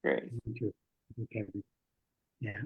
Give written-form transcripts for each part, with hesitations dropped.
Great. Thank you. Okay. Yeah.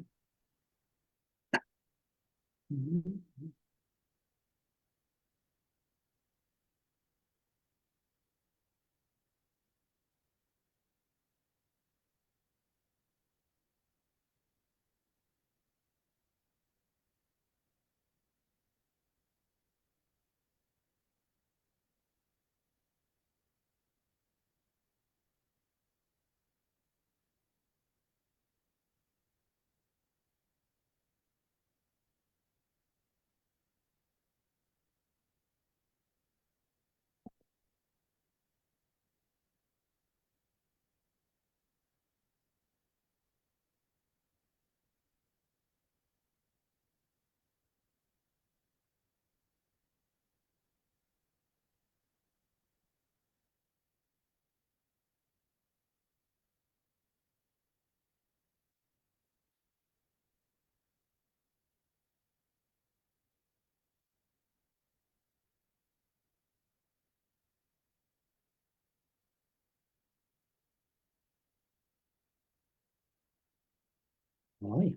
Rồi.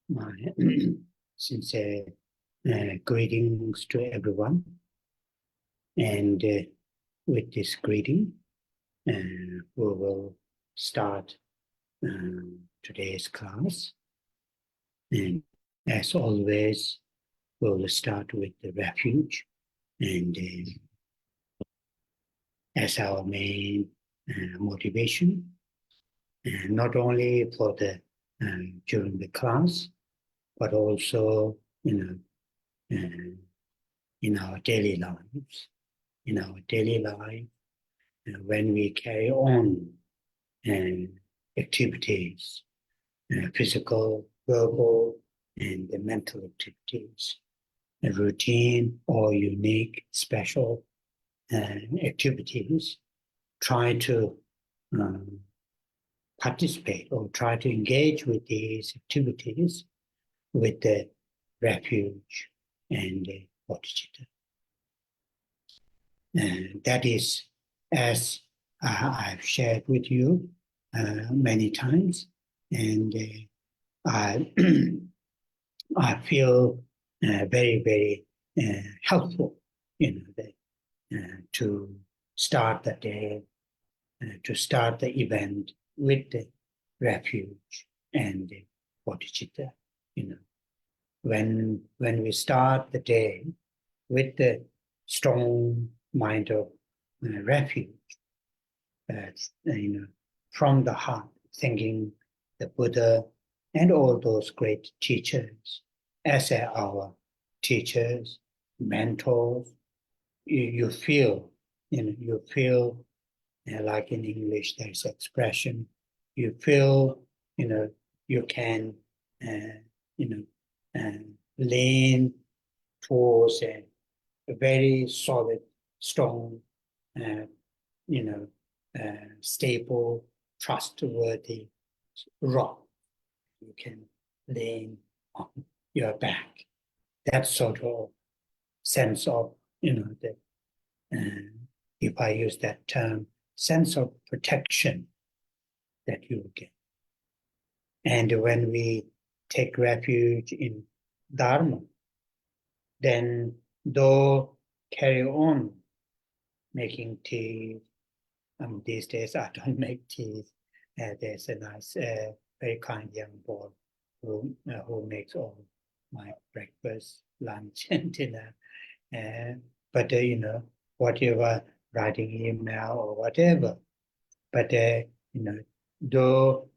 My sincere greetings to everyone. And with this greeting, we will start today's class. And as always, we will start with the refuge and as our main motivation, not only for the during the class, but also in our daily lives. In our daily life, when we carry on activities, physical, verbal, and the mental activities, routine or unique, special activities, try to participate or try to engage with these activities with the refuge and the bodhicitta. That is, as I've shared with you many times, and I feel very, very helpful, to start the day, to start the event with the refuge and the bodhicitta. When we start the day with the strong mind of refuge, from the heart, thinking the Buddha and all those great teachers as our teachers, mentors, you feel, like in English there's expression, you feel, you can, lean towards a very solid, strong, stable, trustworthy rock you can lean on your back. That sort of sense of, if I use that term, sense of protection that you get. And when we take refuge in Dharma, then though carry on making tea, these days I don't make tea. There's a nice, very kind young boy who makes all my breakfast, lunch, and dinner. But whatever, writing email or whatever. But though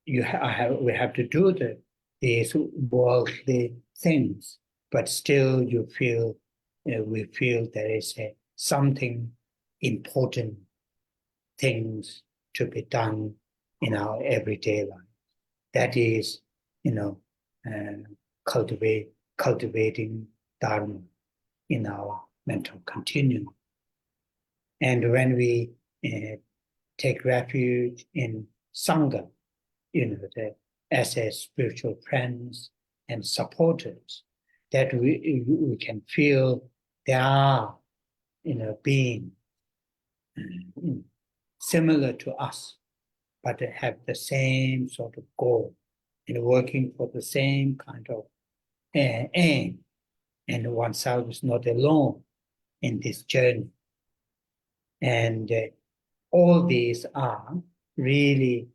we have to do these worldly things, but still you feel, we feel there is something important things to be done in our everyday life. That is, cultivating Dharma in our mental continuum. And when we take refuge in Sangha, as a spiritual friends and supporters, that we can feel there are being similar to us, but have the same sort of goal and working for the same kind of aim, and oneself is not alone in this journey. And all these are really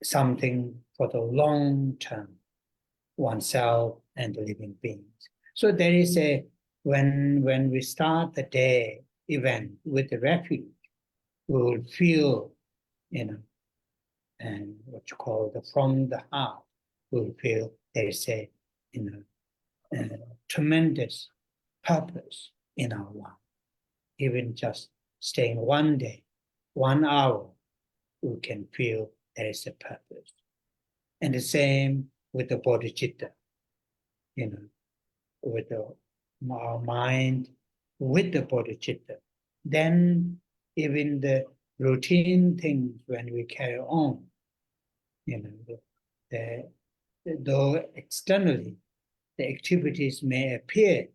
something for the long term, oneself and the living beings. So there is when we start the day event with the refuge, we will feel, and what you call from the heart, we will feel there is a tremendous purpose in our life. Even just staying one day, 1 hour, we can feel there is a purpose. And the same with the bodhicitta, with our mind, with the bodhicitta. Then even the routine things when we carry on, though externally the activities may appear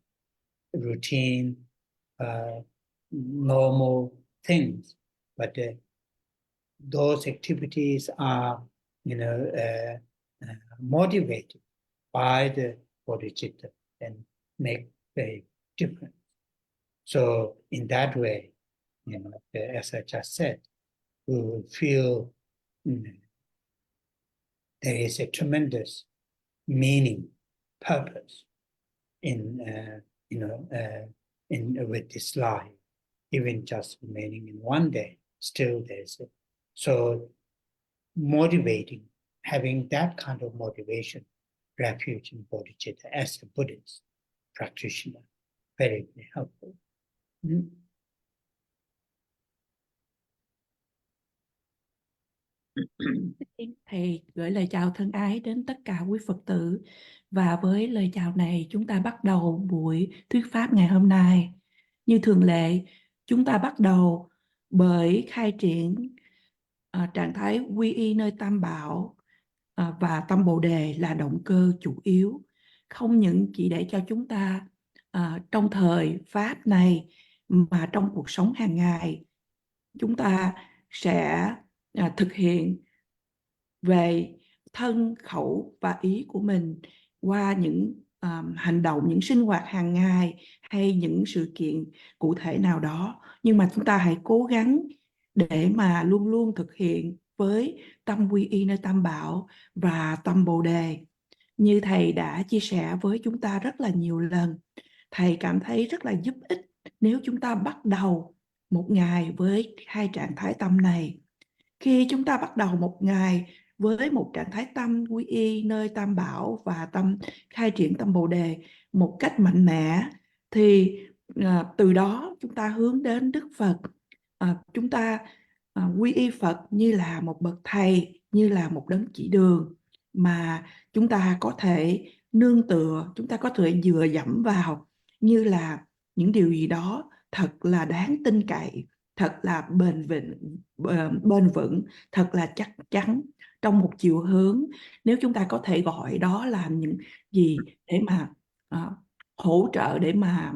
routine, normal things, but those activities are, motivated by the bodhicitta and make a difference. So in that way, as I just said, we will feel there is a tremendous meaning, purpose in with this life, even just remaining in one day. Still, there's so motivating, having that kind of motivation, refuge in bodhicitta as a Buddhist practitioner, very, very helpful. Thầy gửi lời chào thân ái đến tất cả quý Phật tử, và với lời chào này chúng ta bắt đầu buổi thuyết pháp ngày hôm nay. Như thường lệ, chúng ta bắt đầu bởi khai triển trạng thái quy y nơi Tam Bảo và tâm Bồ Đề là động cơ chủ yếu, không những chỉ để cho chúng ta trong thời pháp này mà trong cuộc sống hàng ngày chúng ta sẽ thực hiện về thân, khẩu và ý của mình qua những hành động, những sinh hoạt hàng ngày hay những sự kiện cụ thể nào đó. Nhưng mà chúng ta hãy cố gắng để mà luôn luôn thực hiện với tâm quy y nơi Tam Bảo và tâm Bồ Đề. Như Thầy đã chia sẻ với chúng ta rất là nhiều lần, Thầy cảm thấy rất là giúp ích nếu chúng ta bắt đầu một ngày với hai trạng thái tâm này. Khi chúng ta bắt đầu một ngày với một trạng thái tâm quy y nơi Tam Bảo và tâm khai triển tâm Bồ Đề một cách mạnh mẽ, thì từ đó chúng ta hướng đến Đức Phật. Chúng ta quy y Phật như là một bậc thầy, như là một đấng chỉ đường mà chúng ta có thể nương tựa, chúng ta có thể dựa dẫm vào, như là những điều gì đó thật là đáng tin cậy, thật là bền vững, thật là chắc chắn trong một chiều hướng. Nếu chúng ta có thể gọi đó là những gì để mà hỗ trợ, để mà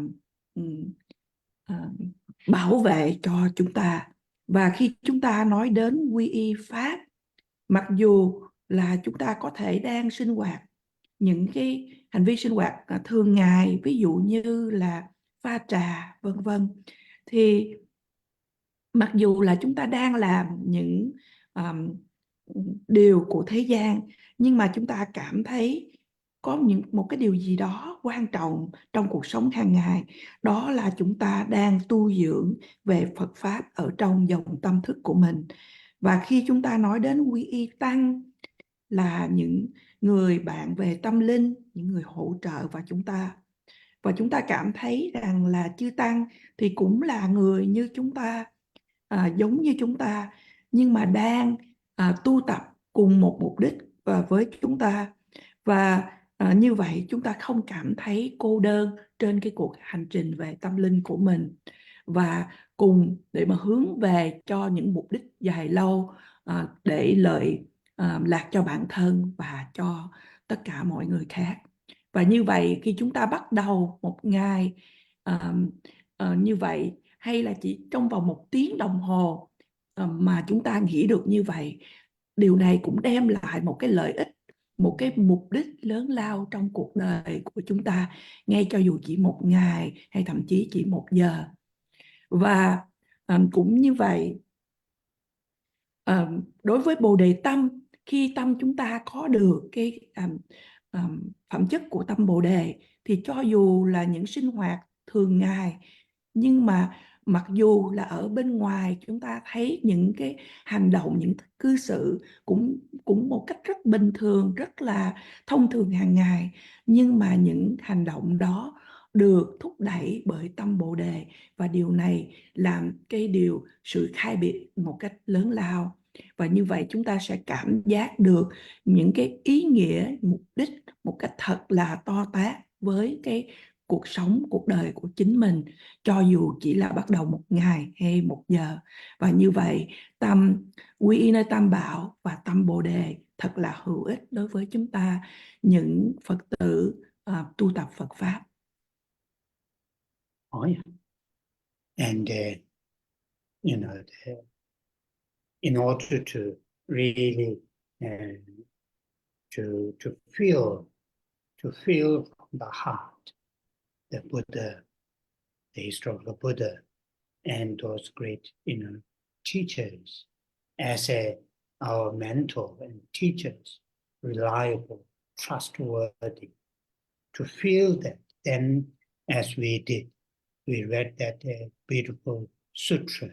bảo vệ cho chúng ta. Và khi chúng ta nói đến quy y Pháp, mặc dù là chúng ta có thể đang sinh hoạt những cái hành vi sinh hoạt thường ngày, ví dụ như là pha trà vân vân, thì mặc dù là chúng ta đang làm những điều của thế gian, nhưng mà chúng ta cảm thấy có một cái điều gì đó quan trọng trong cuộc sống hàng ngày, đó là chúng ta đang tu dưỡng về Phật Pháp ở trong dòng tâm thức của mình. Và khi chúng ta nói đến quy y Tăng là những người bạn về tâm linh, những người hỗ trợ và chúng ta cảm thấy rằng là chư Tăng thì cũng là người như chúng ta, giống như chúng ta, nhưng mà đang tu tập cùng một mục đích với chúng ta. Và như vậy chúng ta không cảm thấy cô đơn trên cái cuộc hành trình về tâm linh của mình, và cùng để mà hướng về cho những mục đích dài lâu, để lợi lạc cho bản thân và cho tất cả mọi người khác. Và như vậy khi chúng ta bắt đầu một ngày như vậy, hay là chỉ trong vòng 1 tiếng đồng hồ mà chúng ta nghĩ được như vậy, điều này cũng đem lại một cái lợi ích, một cái mục đích lớn lao trong cuộc đời của chúng ta, ngay cho dù chỉ 1 ngày hay thậm chí chỉ 1 giờ. Và cũng như vậy, đối với Bồ Đề tâm, khi tâm chúng ta có được cái phẩm chất của tâm Bồ Đề, thì cho dù là những sinh hoạt thường ngày, nhưng mà mặc dù là ở bên ngoài chúng ta thấy những cái hành động, những cư xử cũng cũng một cách rất bình thường, rất là thông thường hàng ngày, nhưng mà những hành động đó được thúc đẩy bởi tâm Bồ Đề, và điều này làm cái điều sự khác biệt một cách lớn lao. Và như vậy chúng ta sẽ cảm giác được những cái ý nghĩa, mục đích một cách thật là to tát với cái cuộc sống, cuộc đời của chính mình, cho dù chỉ là bắt đầu 1 ngày hay 1 giờ. Và như vậy, tâm quy y nơi Tam Bảo và tâm Bồ Đề thật là hữu ích đối với chúng ta, những Phật tử tu tập Phật Pháp. Oh, yeah. And, in order to really to feel from the heart the Buddha, the historical Buddha, and those great teachers as our mentor and teachers, reliable, trustworthy, to feel that. Then, as we did, we read that beautiful sutra,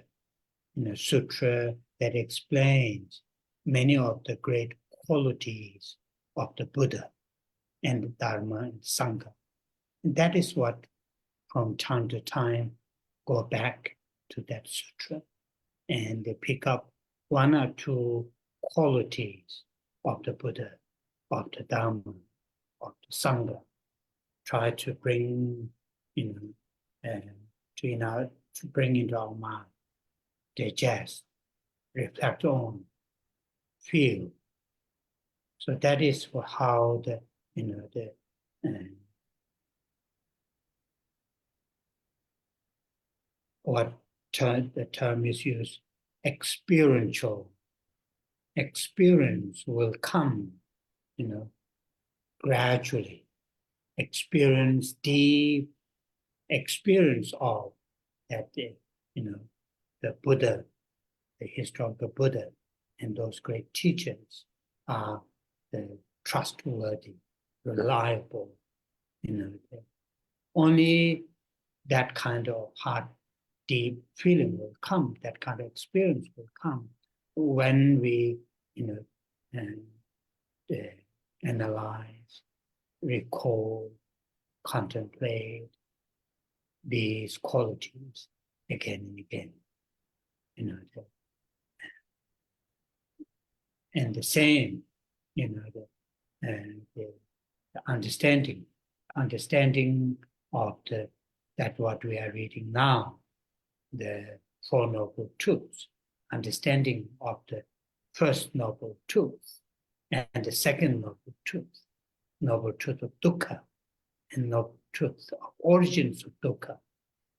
sutra that explains many of the great qualities of the Buddha and the Dharma and Sangha. And that is what, from time to time, go back to that sutra and they pick up 1 or 2 qualities of the Buddha, of the Dharma, of the Sangha, try to bring, to bring into our mind, digest, reflect on, feel. So that is how the term is used, experiential. Experience will come, gradually. Experience, deep experience of that, the Buddha, the historical Buddha, and those great teachers are the trustworthy, reliable. Only that kind of heart, deep feeling will come, that kind of experience will come when we, analyze, recall, contemplate these qualities again and again. And the same, the understanding of that what we are reading now, the Four Noble Truths, understanding of the first Noble Truth and the second Noble Truth of Dukkha, and Noble Truth of origins of Dukkha,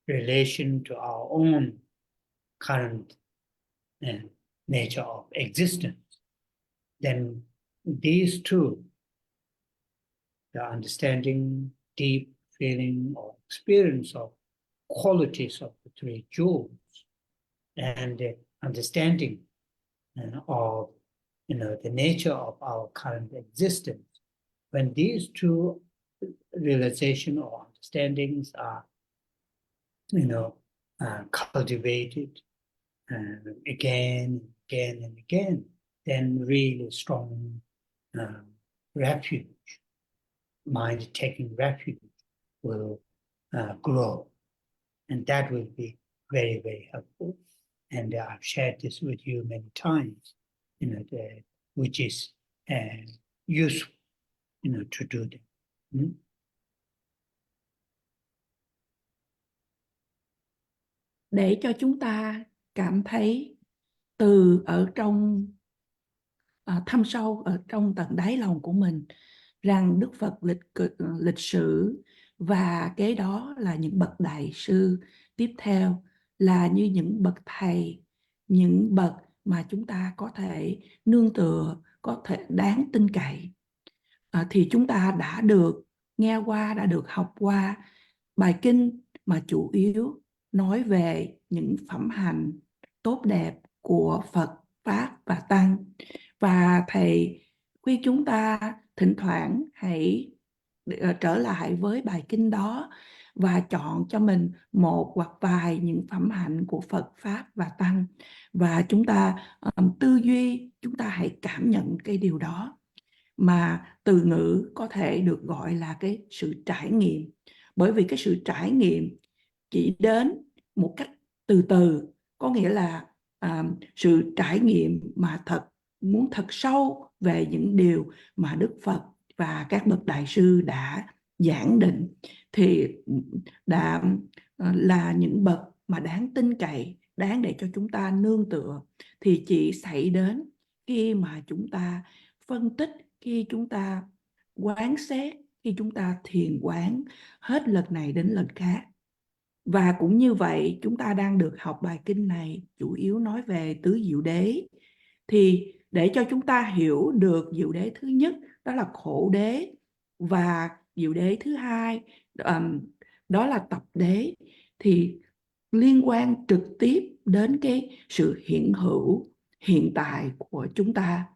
relation to our own current nature of existence. Then these two, the understanding, deep feeling or experience of qualities of the 3 jewels, and the understanding of the nature of our current existence, when these 2 realization or understandings are cultivated again and again, then really strong refuge, mind taking refuge, will grow, and that will be very, very helpful. And I've shared this with you many times, which is useful, to do that. Để cho chúng ta cảm thấy từ ở trong thâm sâu ở trong tận đáy lòng của mình rằng Đức Phật lịch sử và kế đó là những bậc đại sư tiếp theo là như những bậc thầy, những bậc mà chúng ta có thể nương tựa, có thể đáng tin cậy. Thì chúng ta đã được nghe qua, đã được học qua bài kinh mà chủ yếu nói về những phẩm hành tốt đẹp của Phật, Pháp và Tăng. Và thầy khuyên chúng ta thỉnh thoảng hãy trở lại với bài kinh đó và chọn cho mình một hoặc vài những phẩm hạnh của Phật, Pháp và Tăng. Và chúng ta tư duy, chúng ta hãy cảm nhận cái điều đó, mà từ ngữ có thể được gọi là cái sự trải nghiệm. Bởi vì cái sự trải nghiệm chỉ đến một cách từ từ, có nghĩa là sự trải nghiệm mà muốn thật sâu về những điều mà Đức Phật và các bậc đại sư đã giảng định thì đã là những bậc mà đáng tin cậy, đáng để cho chúng ta nương tựa, thì chỉ xảy đến khi mà chúng ta phân tích, khi chúng ta quán xét, khi chúng ta thiền quán hết lần này đến lần khác. Và cũng như vậy, chúng ta đang được học bài kinh này chủ yếu nói về tứ diệu đế. Thì để cho chúng ta hiểu được diệu đế thứ nhất, đó là khổ đế, và diệu đế thứ hai, đó là tập đế, thì liên quan trực tiếp đến cái sự hiện hữu, hiện tại của chúng ta.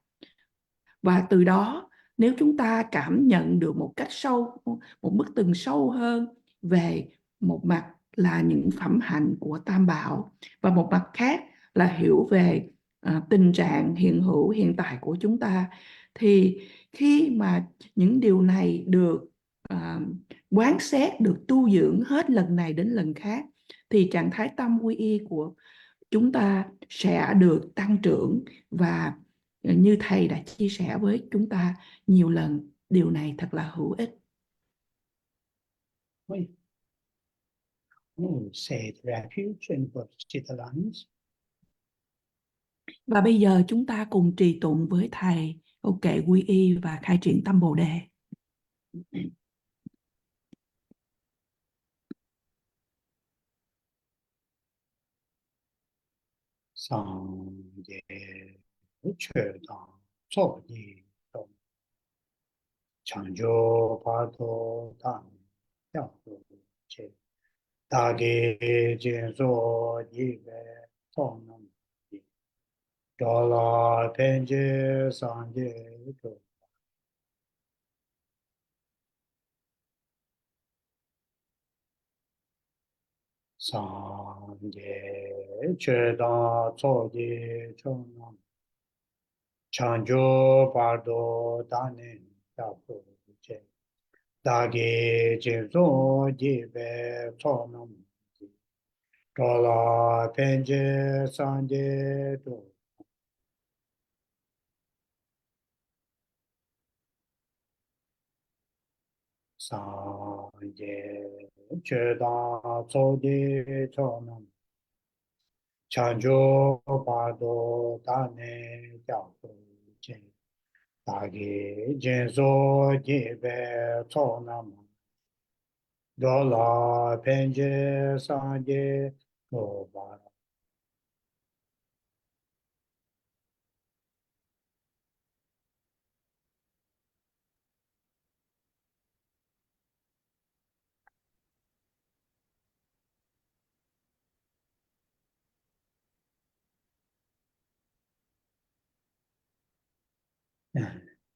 Và từ đó, nếu chúng ta cảm nhận được một cách sâu, một bức tường sâu hơn về một mặt là những phẩm hạnh của Tam Bảo, và một mặt khác là hiểu về tình trạng hiện hữu hiện tại của chúng ta, thì khi mà những điều này được quán xét, được tu dưỡng hết lần này đến lần khác, thì trạng thái tâm quy y của chúng ta sẽ được tăng trưởng. Và như thầy đã chia sẻ với chúng ta nhiều lần, điều này thật là hữu ích. Say refuge and bodhicitta lines. Và bây giờ chúng ta cùng trì tụng với thầy câu kệ quy y và khai triển tâm Bồ đề. Sang ye chö dang so yi dong chang jo pa to dan yao che da ge jin so yi ve so nam yi do la pen je sang ye to sang ye chö dang so yi cho nam chanjo pardo dane yapo che dage jezo jibe sonam tola penje sanje do sanje cheda soje sonam chanjo pardo dane yapo che dage jezo jibe sonam dola penje sanje do ba.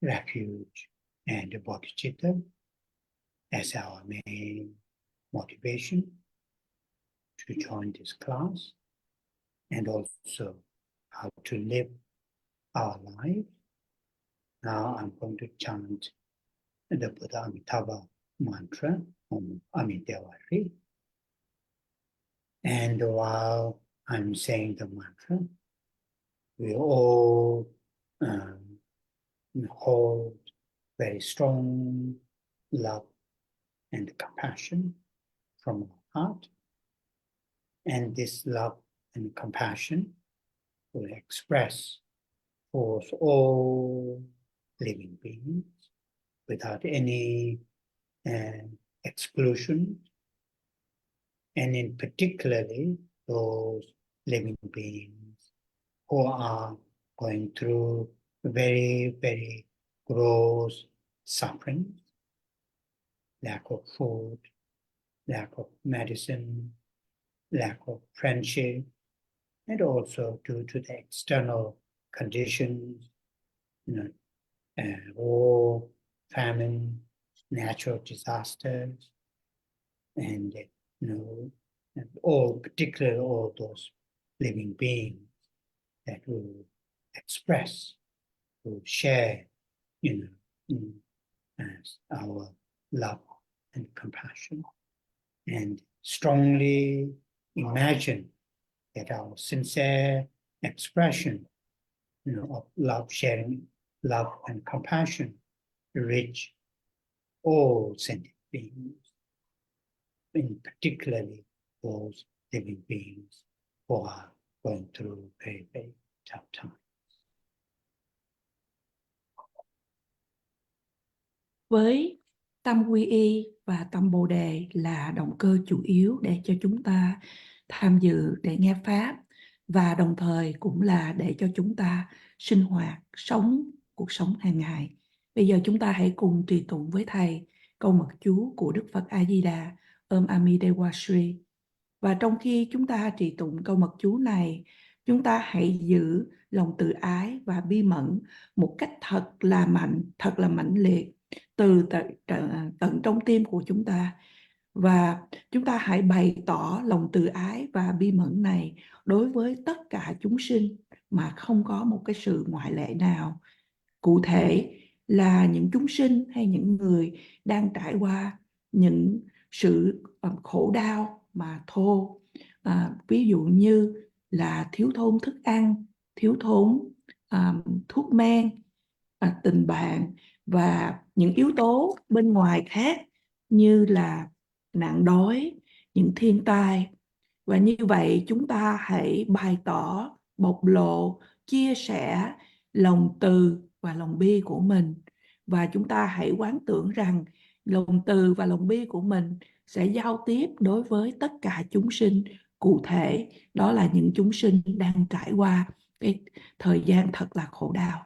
Refuge and bodhicitta as our main motivation to join this class, and also how to live our life. Now I'm going to chant the Buddha Amitabha mantra, Amitabha. And while I'm saying the mantra, we all hold very strong love and compassion from our heart. And this love and compassion will express for all living beings without any exclusion and in particularly those living beings who are going through very, very gross suffering, lack of food, lack of medicine, lack of friendship, and also due to the external conditions, war, famine, natural disasters, and particularly all those living beings that will express, will share, as our love and compassion, and strongly imagine that our sincere expression, of love, sharing love and compassion, reach all sentient beings, in particularly those living beings who are going through very, very tough times. Với tâm quy y và tâm bồ đề là động cơ chủ yếu để cho chúng ta tham dự để nghe Pháp, và đồng thời cũng là để cho chúng ta sinh hoạt, sống cuộc sống hàng ngày. Bây giờ chúng ta hãy cùng trì tụng với Thầy câu mật chú của Đức Phật A-di-đà Om Amidewa Shri. Và trong khi chúng ta trì tụng câu mật chú này, chúng ta hãy giữ lòng từ ái và bi mẫn một cách thật là mạnh, thật là mãnh liệt từ tận trong tim của chúng ta. Và chúng ta hãy bày tỏ lòng từ ái và bi mẫn này đối với tất cả chúng sinh mà không có một cái sự ngoại lệ nào. Cụ thể là những chúng sinh hay những người đang trải qua những sự khổ đau mà thô, ví dụ như là thiếu thốn thức ăn, thiếu thốn thuốc men, tình bạn và những yếu tố bên ngoài khác như là nạn đói, những thiên tai. Và như vậy chúng ta hãy bày tỏ, bộc lộ, chia sẻ lòng từ và lòng bi của mình. Và chúng ta hãy quán tưởng rằng lòng từ và lòng bi của mình sẽ giao tiếp đối với tất cả chúng sinh. Cụ thể đó là những chúng sinh đang trải qua cái thời gian thật là khổ đau.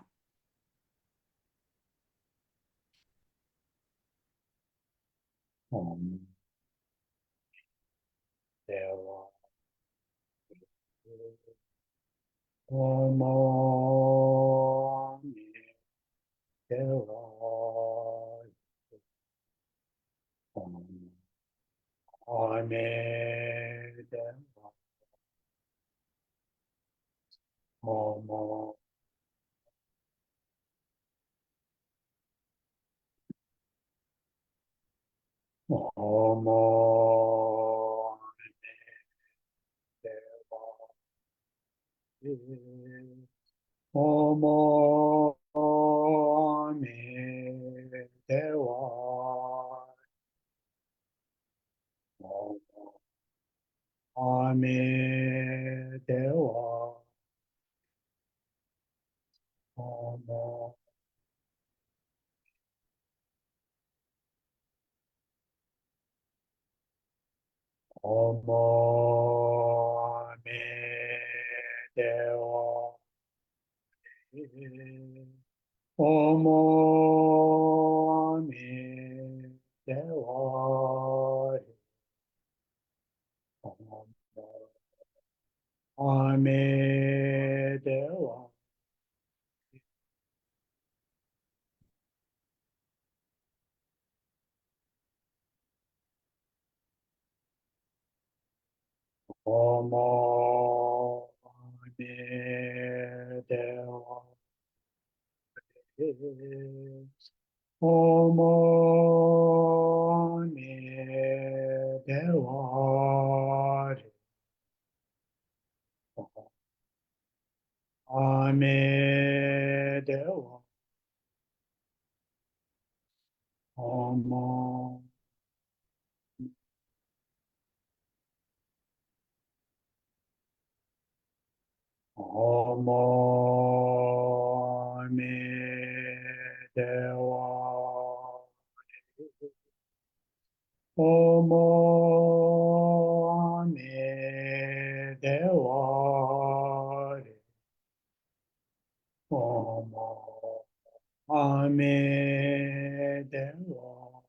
Dewa.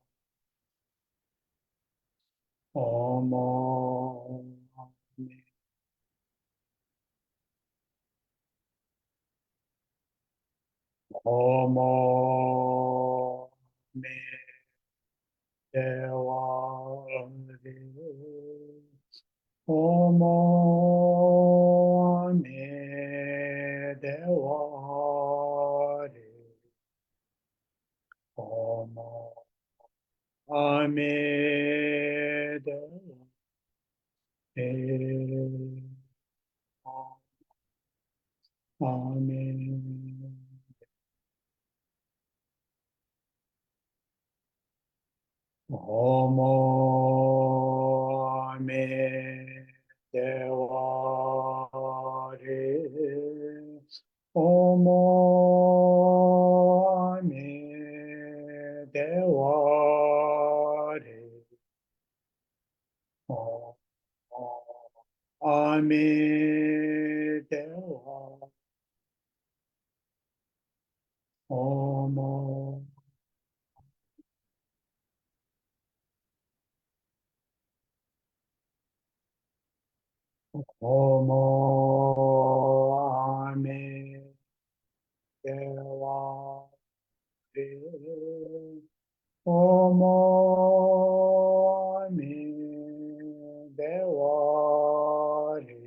Om Om Dewa. Om Dewa. Om Amen. Om Devare. Om Devare. Om Devare. Om Om Devare.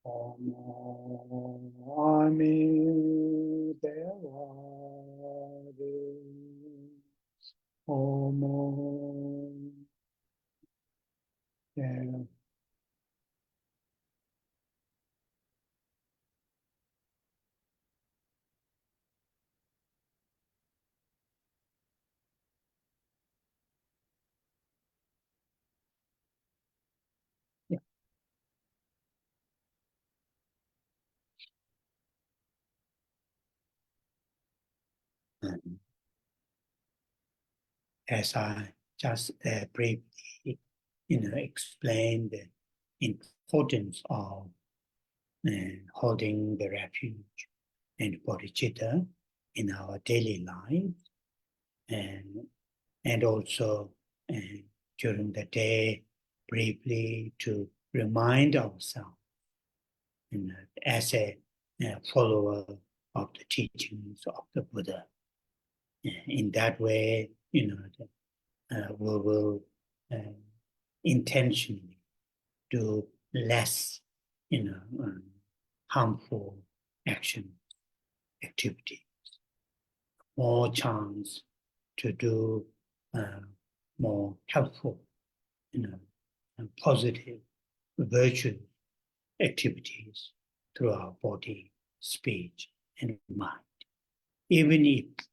Om Devare. Om Devare. Om Devare. As I just briefly, explained the importance of holding the refuge and bodhicitta in our daily life, and also during the day, briefly to remind ourselves, as a follower of the teachings of the Buddha. In that way, we will intentionally do less, harmful actions, activities, more chance to do more helpful, and positive, virtuous activities through our body, speech, and mind. Even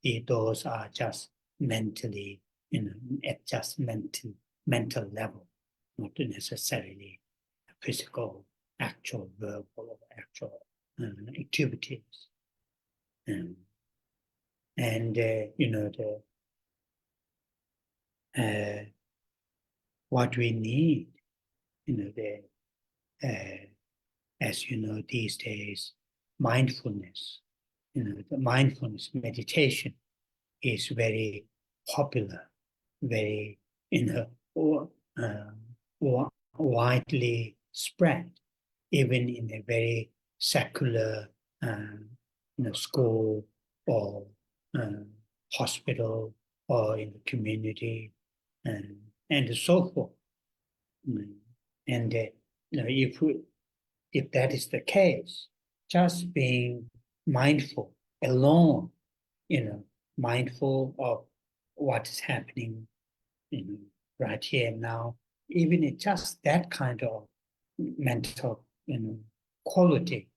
if those are just mentally, at just mental level, not necessarily physical, actual, verbal, or actual activities. What we need, as you know, these days, mindfulness, the mindfulness meditation is very popular, very, widely spread, even in a very secular, school or hospital or in the community, and so forth. And if that is the case, just being mindful alone, mindful of what is happening, right here and now, even in just that kind of mental, qualities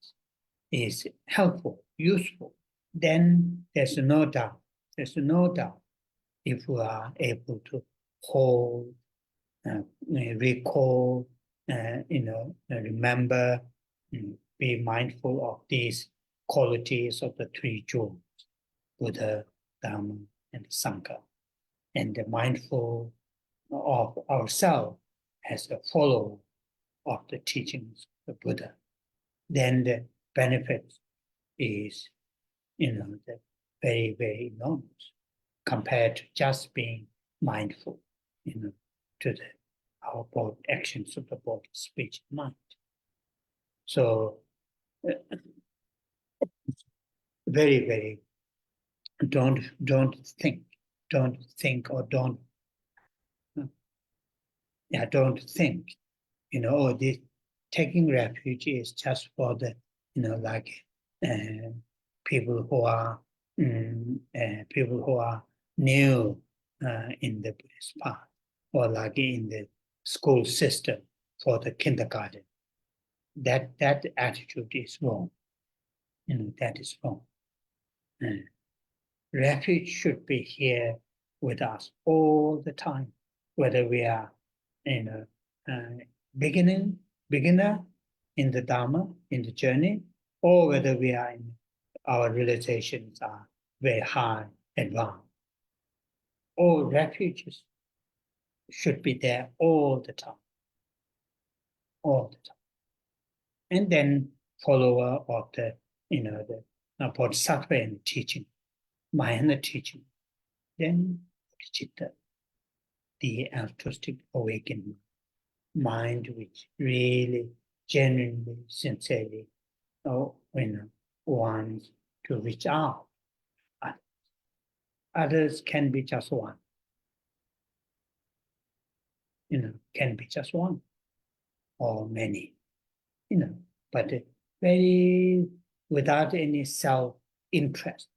is helpful, useful, then there's no doubt if we are able to hold, recall, remember, be mindful of these qualities of the three jewels, Buddha, Dharma, and Sangha, and the mindful of ourselves as a follower of the teachings of the Buddha, then the benefit is, the very, very enormous compared to just being mindful, to our body, actions of the body, speech, and mind. So, very, very, don't think, or don't think, oh, this taking refuge is just for the, like people who are new in the Buddhist path, or like in the school system for the kindergarten. That attitude is wrong. That is wrong. Refuge should be here with us all the time, whether we are beginner in the Dharma, in the journey, or whether we are our realizations are very high, advanced. All refuges should be there all the time. All the time. And then follower of the Bodhisattva and teaching, Mahayana teaching, then Bodhicitta, the altruistic awakening mind, which really, genuinely, sincerely, wants to reach out. Others can be just one. Can be just one or many. But very without any self-interest,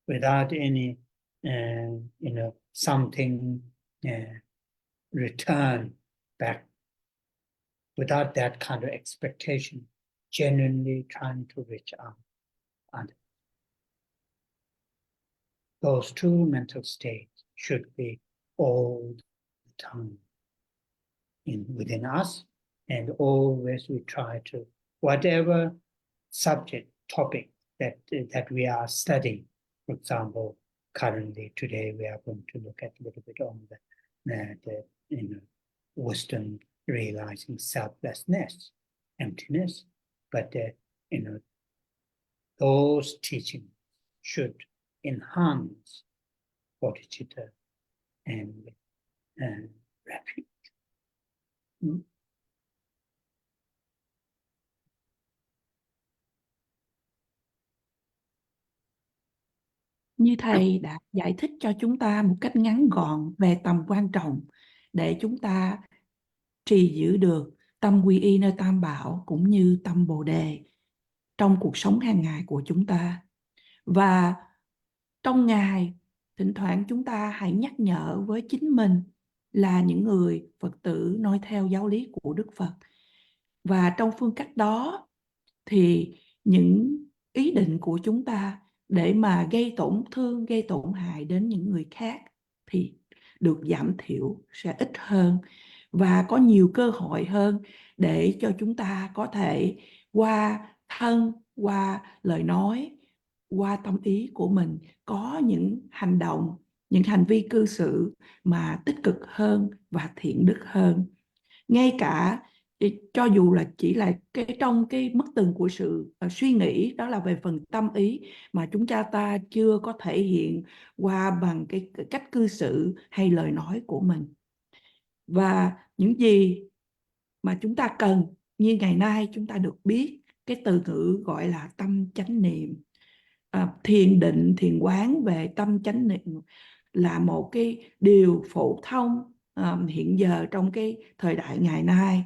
without any, something return back, without that kind of expectation, genuinely trying to reach out. And those two mental states should be all the time within us, and always we try to, whatever subject, topic that we are studying. For example, currently today we are going to look at a little bit on the wisdom, realizing selflessness, emptiness. But those teachings should enhance bodhicitta and refuge. Như Thầy đã giải thích cho chúng ta một cách ngắn gọn về tầm quan trọng để chúng ta trì giữ được tâm quy y nơi Tam Bảo cũng như tâm Bồ Đề trong cuộc sống hàng ngày của chúng ta. Và trong ngày, thỉnh thoảng chúng ta hãy nhắc nhở với chính mình là những người Phật tử noi theo giáo lý của Đức Phật. Và trong phương cách đó thì những ý định của chúng ta để mà gây tổn thương, gây tổn hại đến những người khác thì được giảm thiểu, sẽ ít hơn và có nhiều cơ hội hơn để cho chúng ta có thể qua thân, qua lời nói, qua tâm ý của mình có những hành động, những hành vi cư xử mà tích cực hơn và thiện đức hơn. Ngay cả cho dù là chỉ là trong cái mức từng của sự suy nghĩ, đó là về phần tâm ý mà chúng ta chưa có thể hiện qua bằng cái cách cư xử hay lời nói của mình. Và những gì mà chúng ta cần, như ngày nay chúng ta được biết cái từ ngữ gọi là tâm chánh niệm. Thiền định, thiền quán về tâm chánh niệm là một cái điều phổ thông hiện giờ trong cái thời đại ngày nay.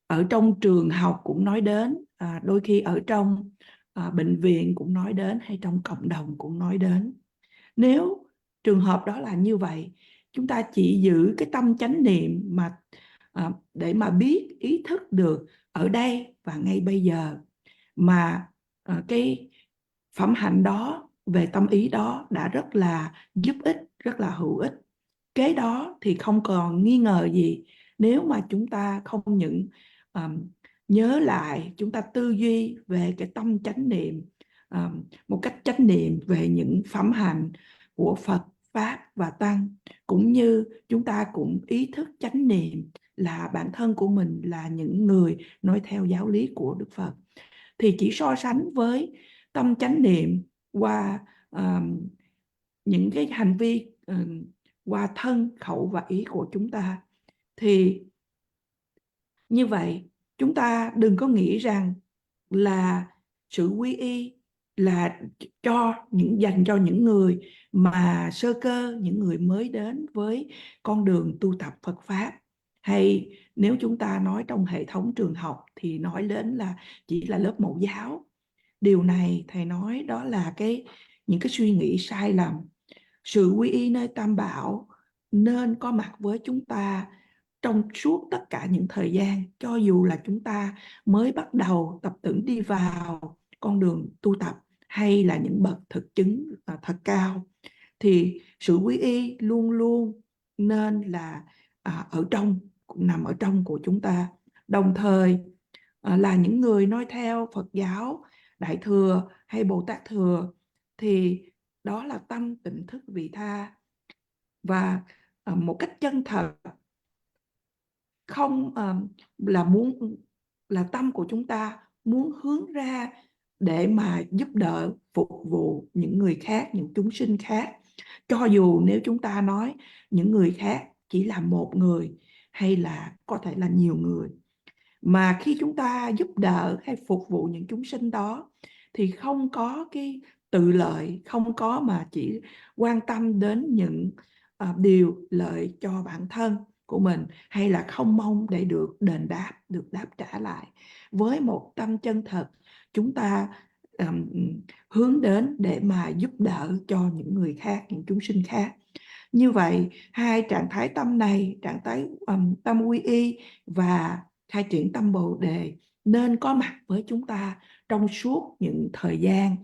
Ở trong trường học cũng nói đến, đôi khi ở trong bệnh viện cũng nói đến, hay trong cộng đồng cũng nói đến. Nếu trường hợp đó là như vậy, chúng ta chỉ giữ cái tâm chánh niệm mà để mà biết, ý thức được ở đây và ngay bây giờ, mà cái phẩm hạnh đó về tâm ý đó đã rất là giúp ích, rất là hữu ích. Kế đó thì không còn nghi ngờ gì, nếu mà chúng ta không những nhớ lại, chúng ta tư duy về cái tâm chánh niệm một cách chánh niệm về những phẩm hạnh của Phật, Pháp và Tăng, cũng như chúng ta cũng ý thức chánh niệm là bản thân của mình là những người nói theo giáo lý của Đức Phật, thì chỉ so sánh với tâm chánh niệm qua những cái hành vi, qua thân, khẩu và ý của chúng ta. Thì như vậy, chúng ta đừng có nghĩ rằng là sự quy y là dành cho những người mà sơ cơ, những người mới đến với con đường tu tập Phật Pháp. Hay nếu chúng ta nói trong hệ thống trường học thì nói đến là chỉ là lớp mẫu giáo. Điều này thầy nói đó là những cái suy nghĩ sai lầm. Sự quy y nơi Tam Bảo nên có mặt với chúng ta trong suốt tất cả những thời gian, cho dù là chúng ta mới bắt đầu tập tưởng đi vào con đường tu tập hay là những bậc thực chứng thật cao, thì sự quy y luôn luôn nên là nằm ở trong của chúng ta. Đồng thời là những người nói theo Phật giáo Đại Thừa hay Bồ Tát Thừa, thì đó là tâm tỉnh thức vị tha, và một cách chân thật, không là tâm của chúng ta muốn hướng ra để mà giúp đỡ, phục vụ những người khác, những chúng sinh khác, cho dù nếu chúng ta nói những người khác chỉ là một người hay là có thể là nhiều người. Mà khi chúng ta giúp đỡ hay phục vụ những chúng sinh đó thì không có cái tự lợi, không có mà chỉ quan tâm đến những điều lợi cho bản thân của mình, hay là không mong để được đền đáp, được đáp trả lại. Với một tâm chân thật, chúng ta um, hướng đến để mà giúp đỡ cho những người khác, những chúng sinh khác. Như vậy, hai trạng thái tâm này, trạng thái tâm quy y và khai triển tâm Bồ Đề nên có mặt với chúng ta trong suốt những thời gian.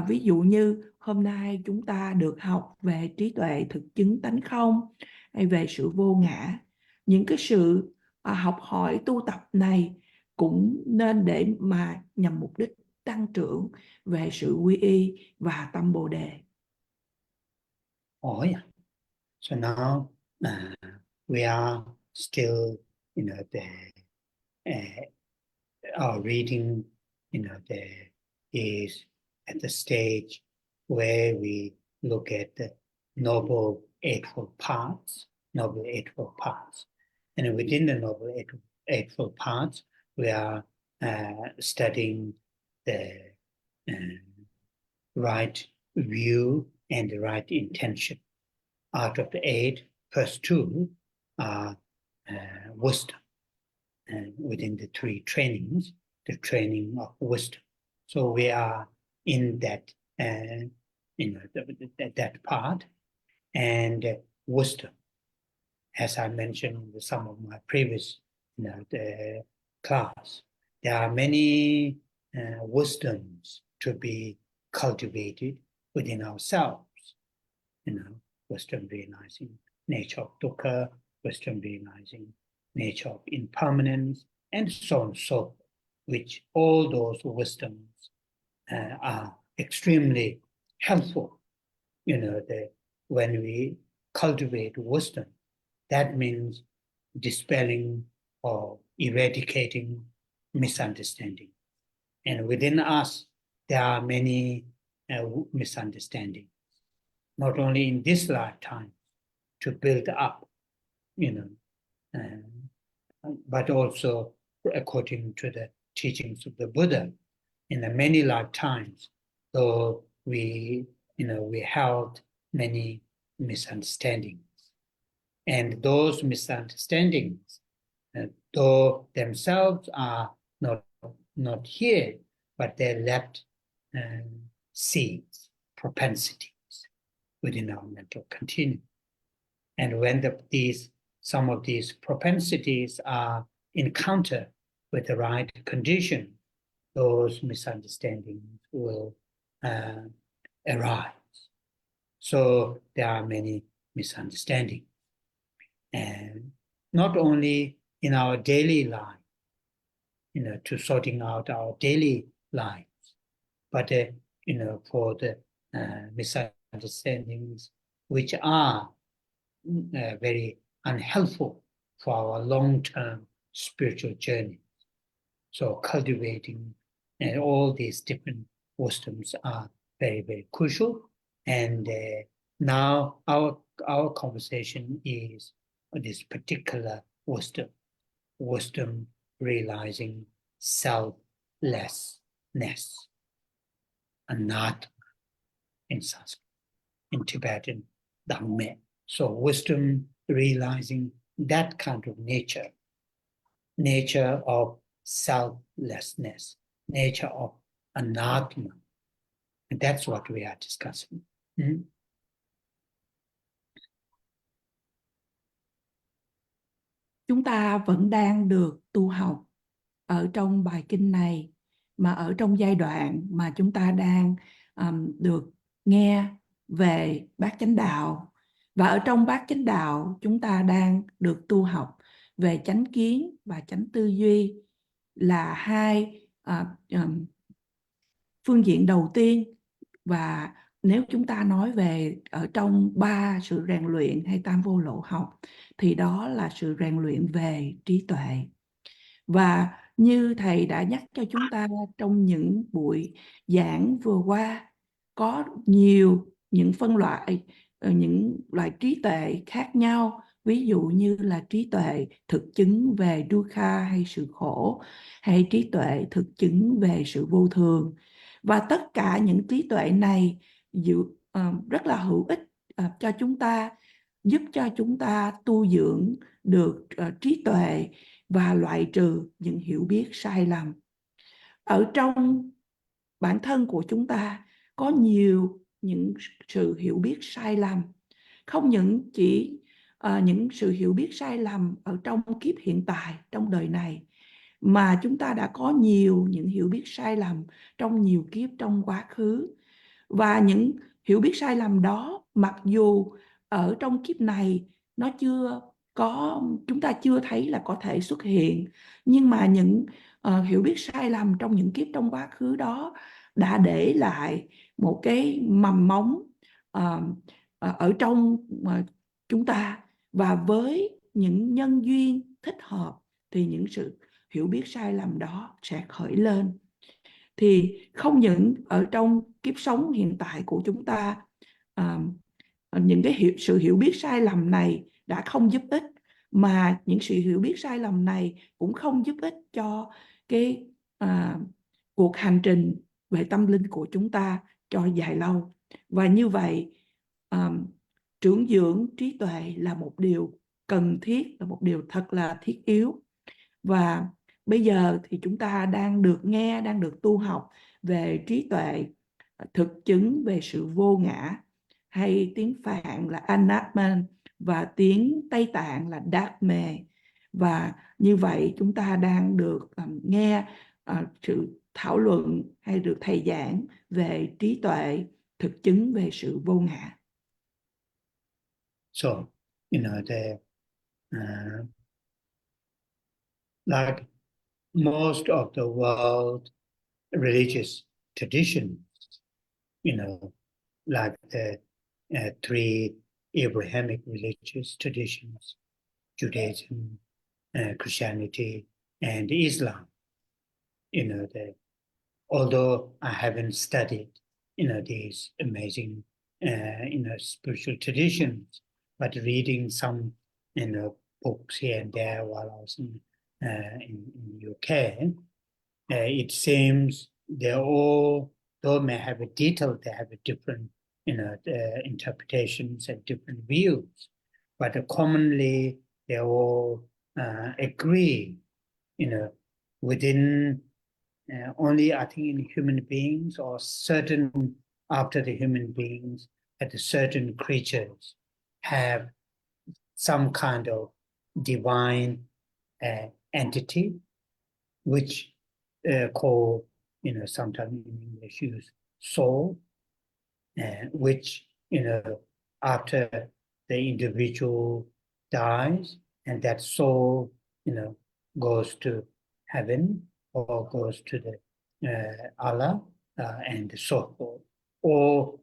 Ví dụ như hôm nay chúng ta được học về trí tuệ thực chứng tánh không, hay về sự vô ngã. Những cái sự học hỏi tu tập này cũng nên để mà nhằm mục đích tăng trưởng về sự quy y và tâm Bồ Đề. Oh yeah. So now we are still, our reading, is at the stage where we look at the Noble Eightfold Paths, and within the Noble Eightfold Paths, we are studying the right view and the right intention. Out of the eight, first two are wisdom, and within the three trainings, the training of wisdom. So we are in that, that part, and wisdom. As I mentioned in some of my previous, the class, there are many wisdoms to be cultivated within ourselves. Wisdom realizing nature of dukkha, wisdom realizing nature of impermanence, and so on and so forth, which all those wisdoms are extremely helpful. When we cultivate wisdom, that means dispelling or eradicating misunderstanding. And within us, there are many misunderstandings, not only in this lifetime to build up, but also according to the teachings of the Buddha, in the many lifetimes, though we held many misunderstandings. And those misunderstandings, though themselves are not here, but they left seeds, propensities within our mental continuum. And when some of these propensities are encountered with the right condition, those misunderstandings will arise. So there are many misunderstandings. And not only in our daily life, to sorting out our daily lives, but, for the misunderstandings which are very unhelpful for our long-term spiritual journey. So cultivating all these different wisdoms are very, very crucial. And now our conversation is this particular wisdom realizing selflessness, anatma in Sanskrit, in Tibetan, Dharma. So wisdom realizing that kind of nature of selflessness, nature of anatma. And that's what we are discussing. Chúng ta vẫn đang được tu học ở trong bài kinh này, mà ở trong giai đoạn mà chúng ta đang được nghe về bát chánh đạo. Và ở trong bát chánh đạo chúng ta đang được tu học về chánh kiến và chánh tư duy, là hai phương diện đầu tiên. Và nếu chúng ta nói về ở trong ba sự rèn luyện hay tam vô lậu học, thì đó là sự rèn luyện về trí tuệ. Và như thầy đã nhắc cho chúng ta trong những buổi giảng vừa qua, có nhiều những phân loại, những loại trí tuệ khác nhau. Ví dụ như là trí tuệ thực chứng về Dukkha hay sự khổ, hay trí tuệ thực chứng về sự vô thường. Và tất cả những trí tuệ này rất là hữu ích cho chúng ta, giúp cho chúng ta tu dưỡng được trí tuệ và loại trừ những hiểu biết sai lầm. Ở trong bản thân của chúng ta có nhiều những sự hiểu biết sai lầm, không những chỉ những sự hiểu biết sai lầm ở trong kiếp hiện tại, trong đời này, mà chúng ta đã có nhiều những hiểu biết sai lầm trong nhiều kiếp trong quá khứ. Và những hiểu biết sai lầm đó, mặc dù ở trong kiếp này nó chưa có, chúng ta chưa thấy là có thể xuất hiện, nhưng mà những hiểu biết sai lầm trong những kiếp trong quá khứ đó đã để lại một cái mầm móng ở trong chúng ta. Và với những nhân duyên thích hợp thì những sự hiểu biết sai lầm đó sẽ khởi lên. Thì không những ở trong kiếp sống hiện tại của chúng ta, những cái sự hiểu biết sai lầm này đã không giúp ích, mà những sự hiểu biết sai lầm này cũng không giúp ích cho cái cuộc hành trình về tâm linh của chúng ta cho dài lâu. Và như vậy, trưởng dưỡng trí tuệ là một điều cần thiết, là một điều thật là thiết yếu. Và bây giờ thì chúng ta đang được nghe, đang được tu học về trí tuệ thực chứng về sự vô ngã, hay tiếng Phạn là attain và tiếng Tây Tạng là Dharma. Và như vậy chúng ta đang được nghe sự thảo luận hay được thầy giảng về trí tuệ thực chứng về sự vô ngã. So, like most of the world religious traditions, like the three Abrahamic religious traditions, Judaism, Christianity, and Islam. Although I haven't studied, these amazing, spiritual traditions, but reading some, books here and there while I was in UK, it seems they're all, though may have a detail, they have a different, interpretations and different views, but commonly they all agree, within only, I think, in human beings or certain after the human beings, that certain creatures have some kind of divine entity, which call, sometimes in English use soul, which, after the individual dies, and that soul, goes to heaven or goes to the Allah and so forth. Or,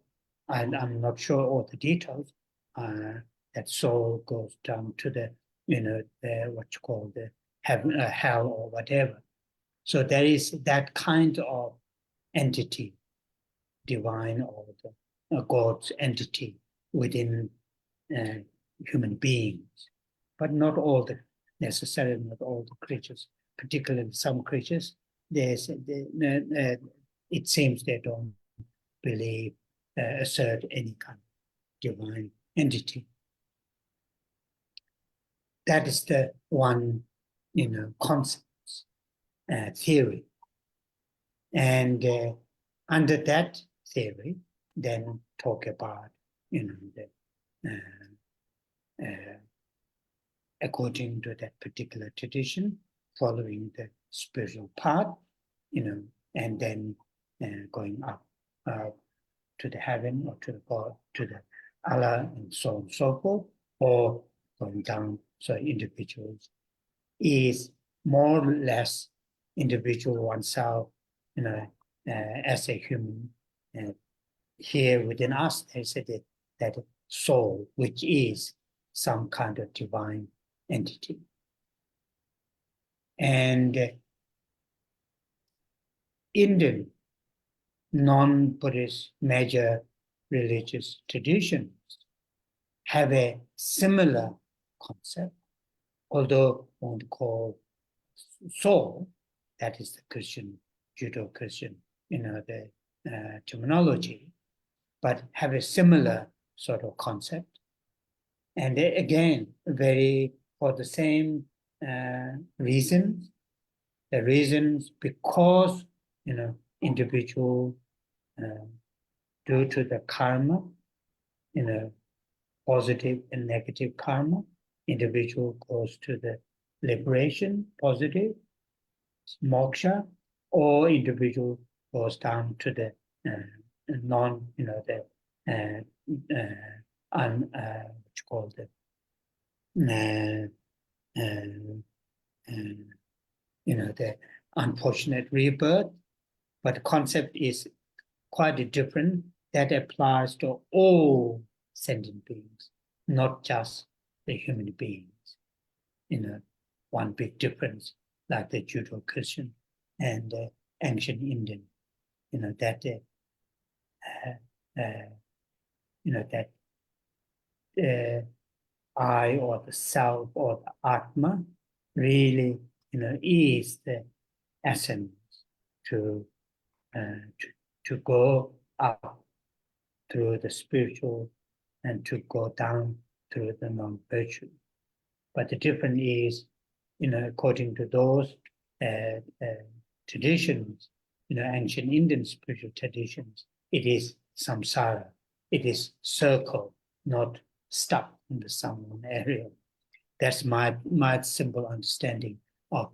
and I'm not sure all the details, that soul goes down to the, what you call the heaven, hell or whatever. So there is that kind of entity divine or the God's entity within human beings, but not all the necessarily not all the creatures, particularly some creatures. It seems they don't believe, assert any kind of divine entity. That is the one, concept, theory. And under that theory, then talk about, according to that particular tradition, following the spiritual path, and then going up to the heaven or to the God, to the Allah, and so on and so forth, or going down. So individuals is more or less individual oneself, as a human. Here within us, they said that soul, which is some kind of divine entity. And Indian non-Buddhist major religious traditions have a similar concept, although won't call soul, that is the Christian, Judeo-Christian, the terminology, but have a similar sort of concept. And they, again, for the same reasons, the reasons because, individual, due to the karma, positive and negative karma, individual goes to the liberation, positive, moksha, or individual goes down to the non, what you call the the unfortunate rebirth. But the concept is quite different. That applies to all sentient beings, not just the human beings. One big difference, like the Judeo-Christian and the ancient Indian, that I or the self or the Atma really, is the essence to go up through the spiritual and to go down through the non-virtue. But the difference is, according to those traditions, ancient Indian spiritual traditions, it is samsara. It is circle, not stuck in the some one area. That's my simple understanding of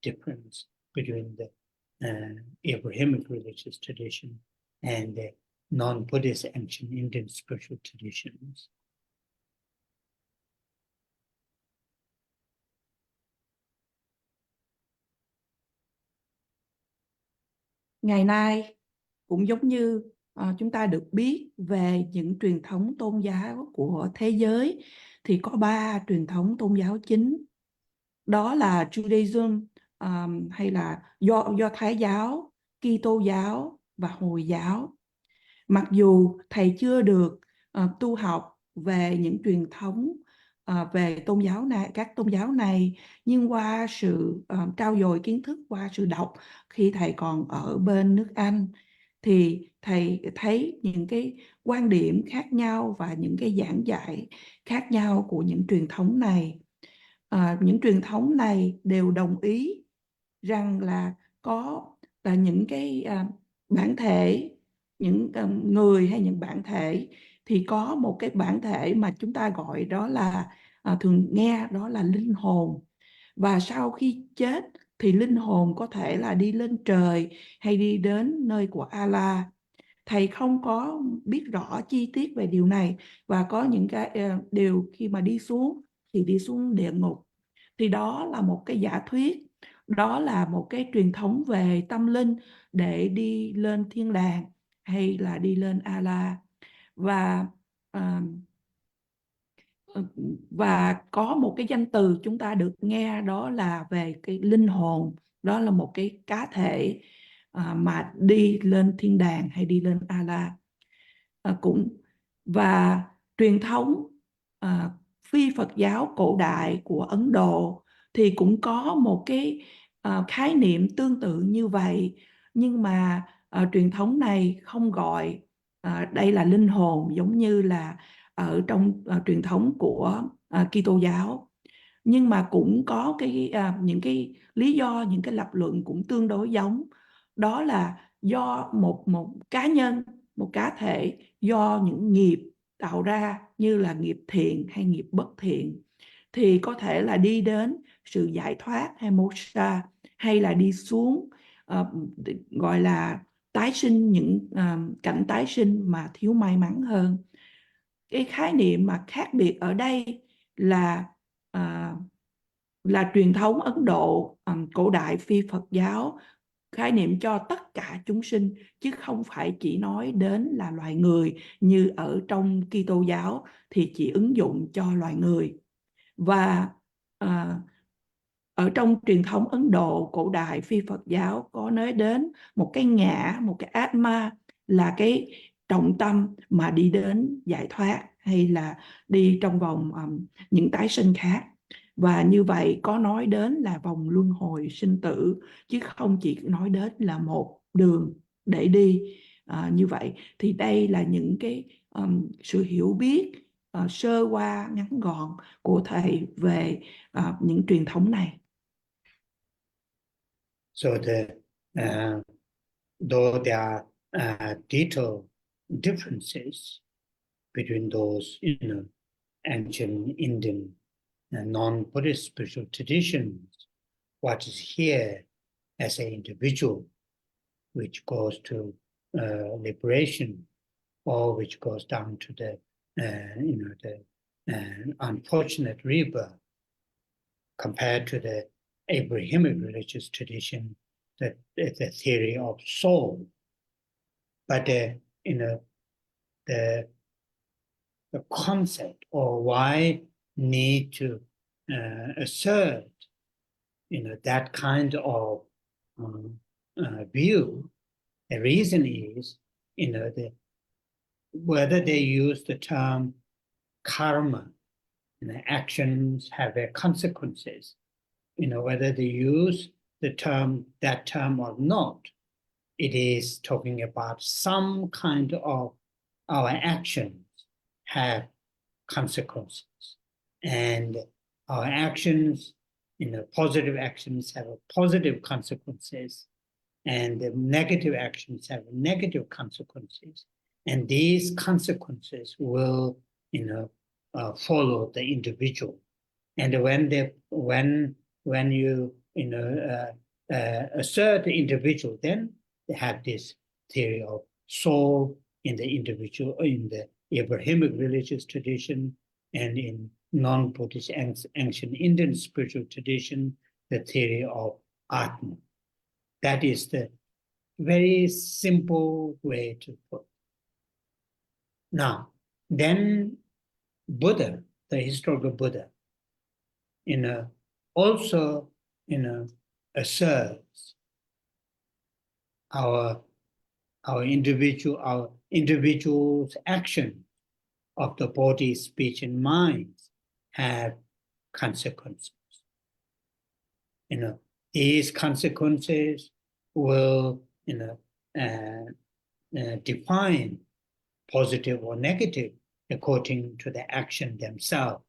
difference between the Abrahamic religious tradition and the non-Buddhist ancient Indian spiritual traditions. Ngày nay cũng giống như chúng ta được biết về những truyền thống tôn giáo của thế giới, thì có 3 truyền thống tôn giáo chính. Đó là Judaism, hay là Do Thái giáo, Kitô giáo và Hồi giáo. Mặc dù thầy chưa được tu học về những truyền thống về tôn giáo này, các tôn giáo này, nhưng qua sự trau dồi kiến thức, qua sự đọc khi thầy còn ở bên nước Anh, thì thầy thấy những cái quan điểm khác nhau và những cái giảng dạy khác nhau của những truyền thống này. Những truyền thống này đều đồng ý rằng là có những cái bản thể, những người hay những bản thể, thì có một cái bản thể mà chúng ta gọi đó là thường nghe đó là linh hồn. Và sau khi chết thì linh hồn có thể là đi lên trời hay đi đến nơi của Allah. Thầy không có biết rõ chi tiết về điều này, và có những cái điều khi mà đi xuống thì đi xuống địa ngục. Thì đó là một cái giả thuyết, đó là một cái truyền thống về tâm linh để đi lên thiên đàng hay là đi lên Allah. Và có một cái danh từ chúng ta được nghe đó là về cái linh hồn, đó là một cái cá thể. mà đi lên thiên đàng hay đi lên A-la. Và truyền thống phi Phật giáo cổ đại của Ấn Độ thì cũng có một cái khái niệm tương tự như vậy, nhưng mà truyền thống này không gọi đây là linh hồn giống như là ở trong truyền thống của Kitô giáo, nhưng mà cũng có những cái lý do, những cái lập luận cũng tương đối giống. Đó là do một cá nhân, một cá thể, do những nghiệp tạo ra như là nghiệp thiện hay nghiệp bất thiện, thì có thể là đi đến sự giải thoát hay moksha, hay là đi xuống gọi là tái sinh, những cảnh tái sinh mà thiếu may mắn hơn. Cái khái niệm mà khác biệt ở đây là à, truyền thống Ấn Độ cổ đại phi Phật giáo khái niệm cho tất cả chúng sinh, chứ không phải chỉ nói đến là loài người như ở trong Kitô giáo thì chỉ ứng dụng cho loài người. Và à, ở trong truyền thống Ấn Độ cổ đại phi Phật giáo có nói đến một cái ngã, một cái atma là cái trọng tâm mà đi đến giải thoát hay là đi trong vòng những tái sinh khác. Và như vậy có nói đến là vòng luân hồi sinh tử, chứ không chỉ nói đến là một đường để đi. Như vậy thì đây là những cái sự hiểu biết sơ qua ngắn gọn của thầy về những truyền thống này. So though there are detailed differences between those, ancient Indian and non-Buddhist spiritual traditions, what is here as an individual, which goes to liberation, or which goes down to the unfortunate rebirth, compared to the Abrahamic religious tradition, that the theory of soul. But the concept, or why need to assert that kind of view, the reason is whether they use the term karma, actions have their consequences, whether they use that term or not, it is talking about some kind of our actions have consequences, and our actions, positive actions have positive consequences, and the negative actions have negative consequences, and these consequences will follow the individual. And when you assert the individual, then they have this theory of soul in the individual, in the Abrahamic religious tradition, and in non-Buddhist ancient Indian spiritual tradition, the theory of atman. That is the very simple way to put. Now, then Buddha, the historical Buddha, also asserts our individual's action of the body, speech, and mind have consequences. These consequences will define positive or negative according to the action themselves.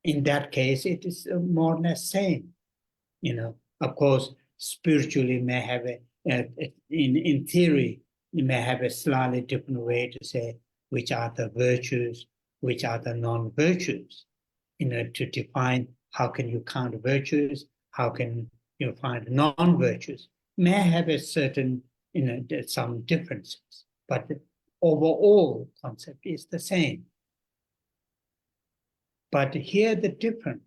In that case, it is more or less same. Of course, spiritually may have in theory, you may have a slightly different way to say which are the virtues, which are the non-virtues, to define how can you count virtues, how can you find non-virtues, may have a certain, some differences, but the overall concept is the same. But here the difference,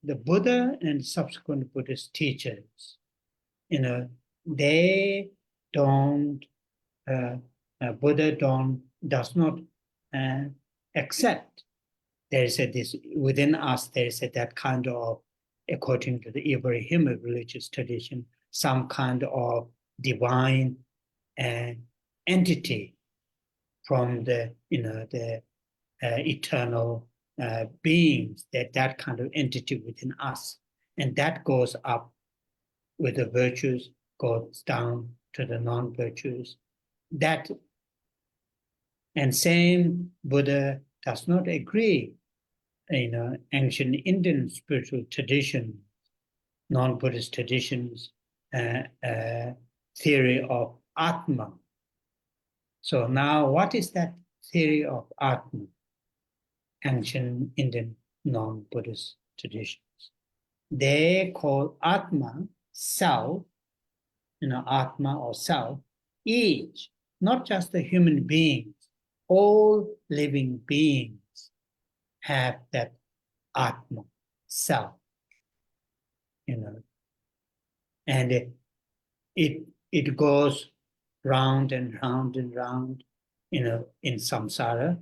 the Buddha and subsequent Buddhist teachers, they don't, Buddha does not accept. There is this within us. There is that kind of, according to the Abrahamic religious tradition, some kind of divine entity from the eternal beings, that kind of entity within us, and that goes up with the virtues, goes down to the non-virtues. That and same Buddha does not agree. Ancient Indian spiritual tradition, non-Buddhist traditions, theory of Atma. So now, what is that theory of Atma? Ancient Indian non-Buddhist traditions. They call Atma self, Atma or self, is not just the human beings, all living beings have that Atma self, and it goes round and round and round, in samsara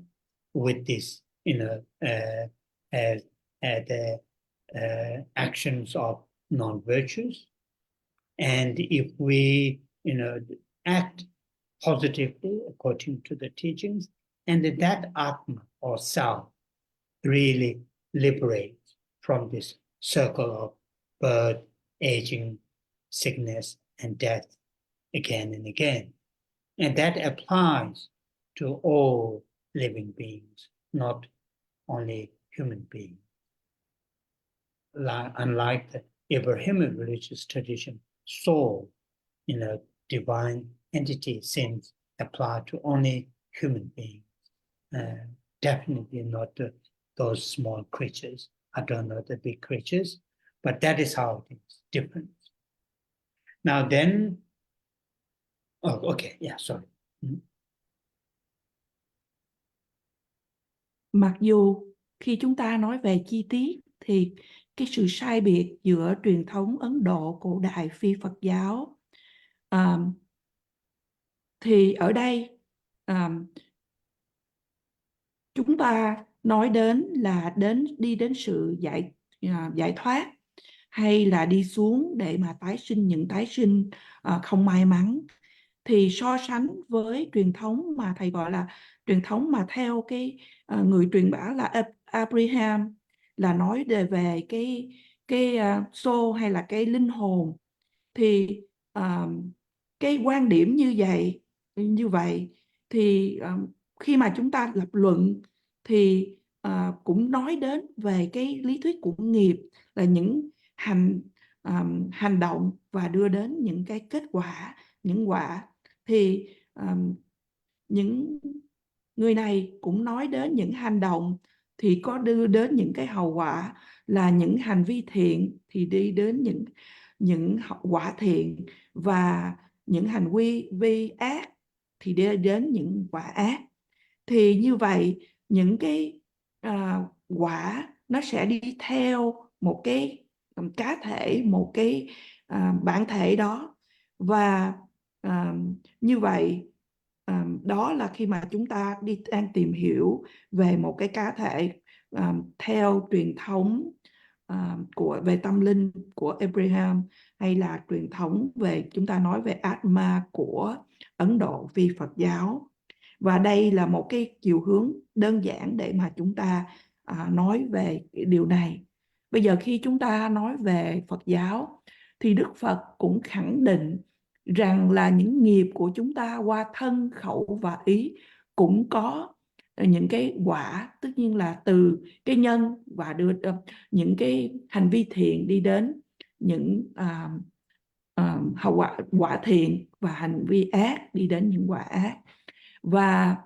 with this, the actions of non-virtues. And if we, act positively according to the teachings, and that Atma or self really liberates from this circle of birth, aging, sickness, and death again and again. And that applies to all living beings, not only human beings. Unlike the Abrahamic religious tradition, soul, divine entity seems apply to only human beings. Definitely not those small creatures. I don't know the big creatures, but that is how it is different. Now then, sorry. Mặc dù khi chúng ta nói về chi tiết thì cái sự sai biệt giữa truyền thống Ấn Độ cổ đại phi Phật giáo, thì ở đây chúng ta nói đến là đi đến sự giải thoát, hay là đi xuống để mà tái sinh những tái sinh không may mắn. Thì so sánh với truyền thống mà thầy gọi là truyền thống mà theo cái người truyền bá là Abraham, là nói về cái soul hay là cái linh hồn, thì cái quan điểm như vậy thì khi mà chúng ta lập luận thì cũng nói đến về cái lý thuyết của nghiệp, là những hành động và đưa đến những cái kết quả, những quả. Thì những người này cũng nói đến những hành động thì có đưa đến những cái hậu quả, là những hành vi thiện thì đi đến những quả thiện, và những hành vi ác thì đi đến những quả ác. Thì như vậy những cái quả nó sẽ đi theo một cái cá thể, một cái bản thể đó. Và như vậy đó là khi mà chúng ta đang tìm hiểu về một cái cá thể theo truyền thống về tâm linh của Abraham, hay là truyền thống chúng ta nói về Atma của Ấn Độ phi Phật giáo. Và đây là một cái chiều hướng đơn giản để mà chúng ta nói về điều này. Bây giờ khi chúng ta nói về Phật giáo thì Đức Phật cũng khẳng định rằng là những nghiệp của chúng ta qua thân, khẩu và ý cũng có những cái quả, tất nhiên là từ cái nhân và đưa những cái hành vi thiện đi đến những hậu quả thiện, và hành vi ác đi đến những quả ác. Và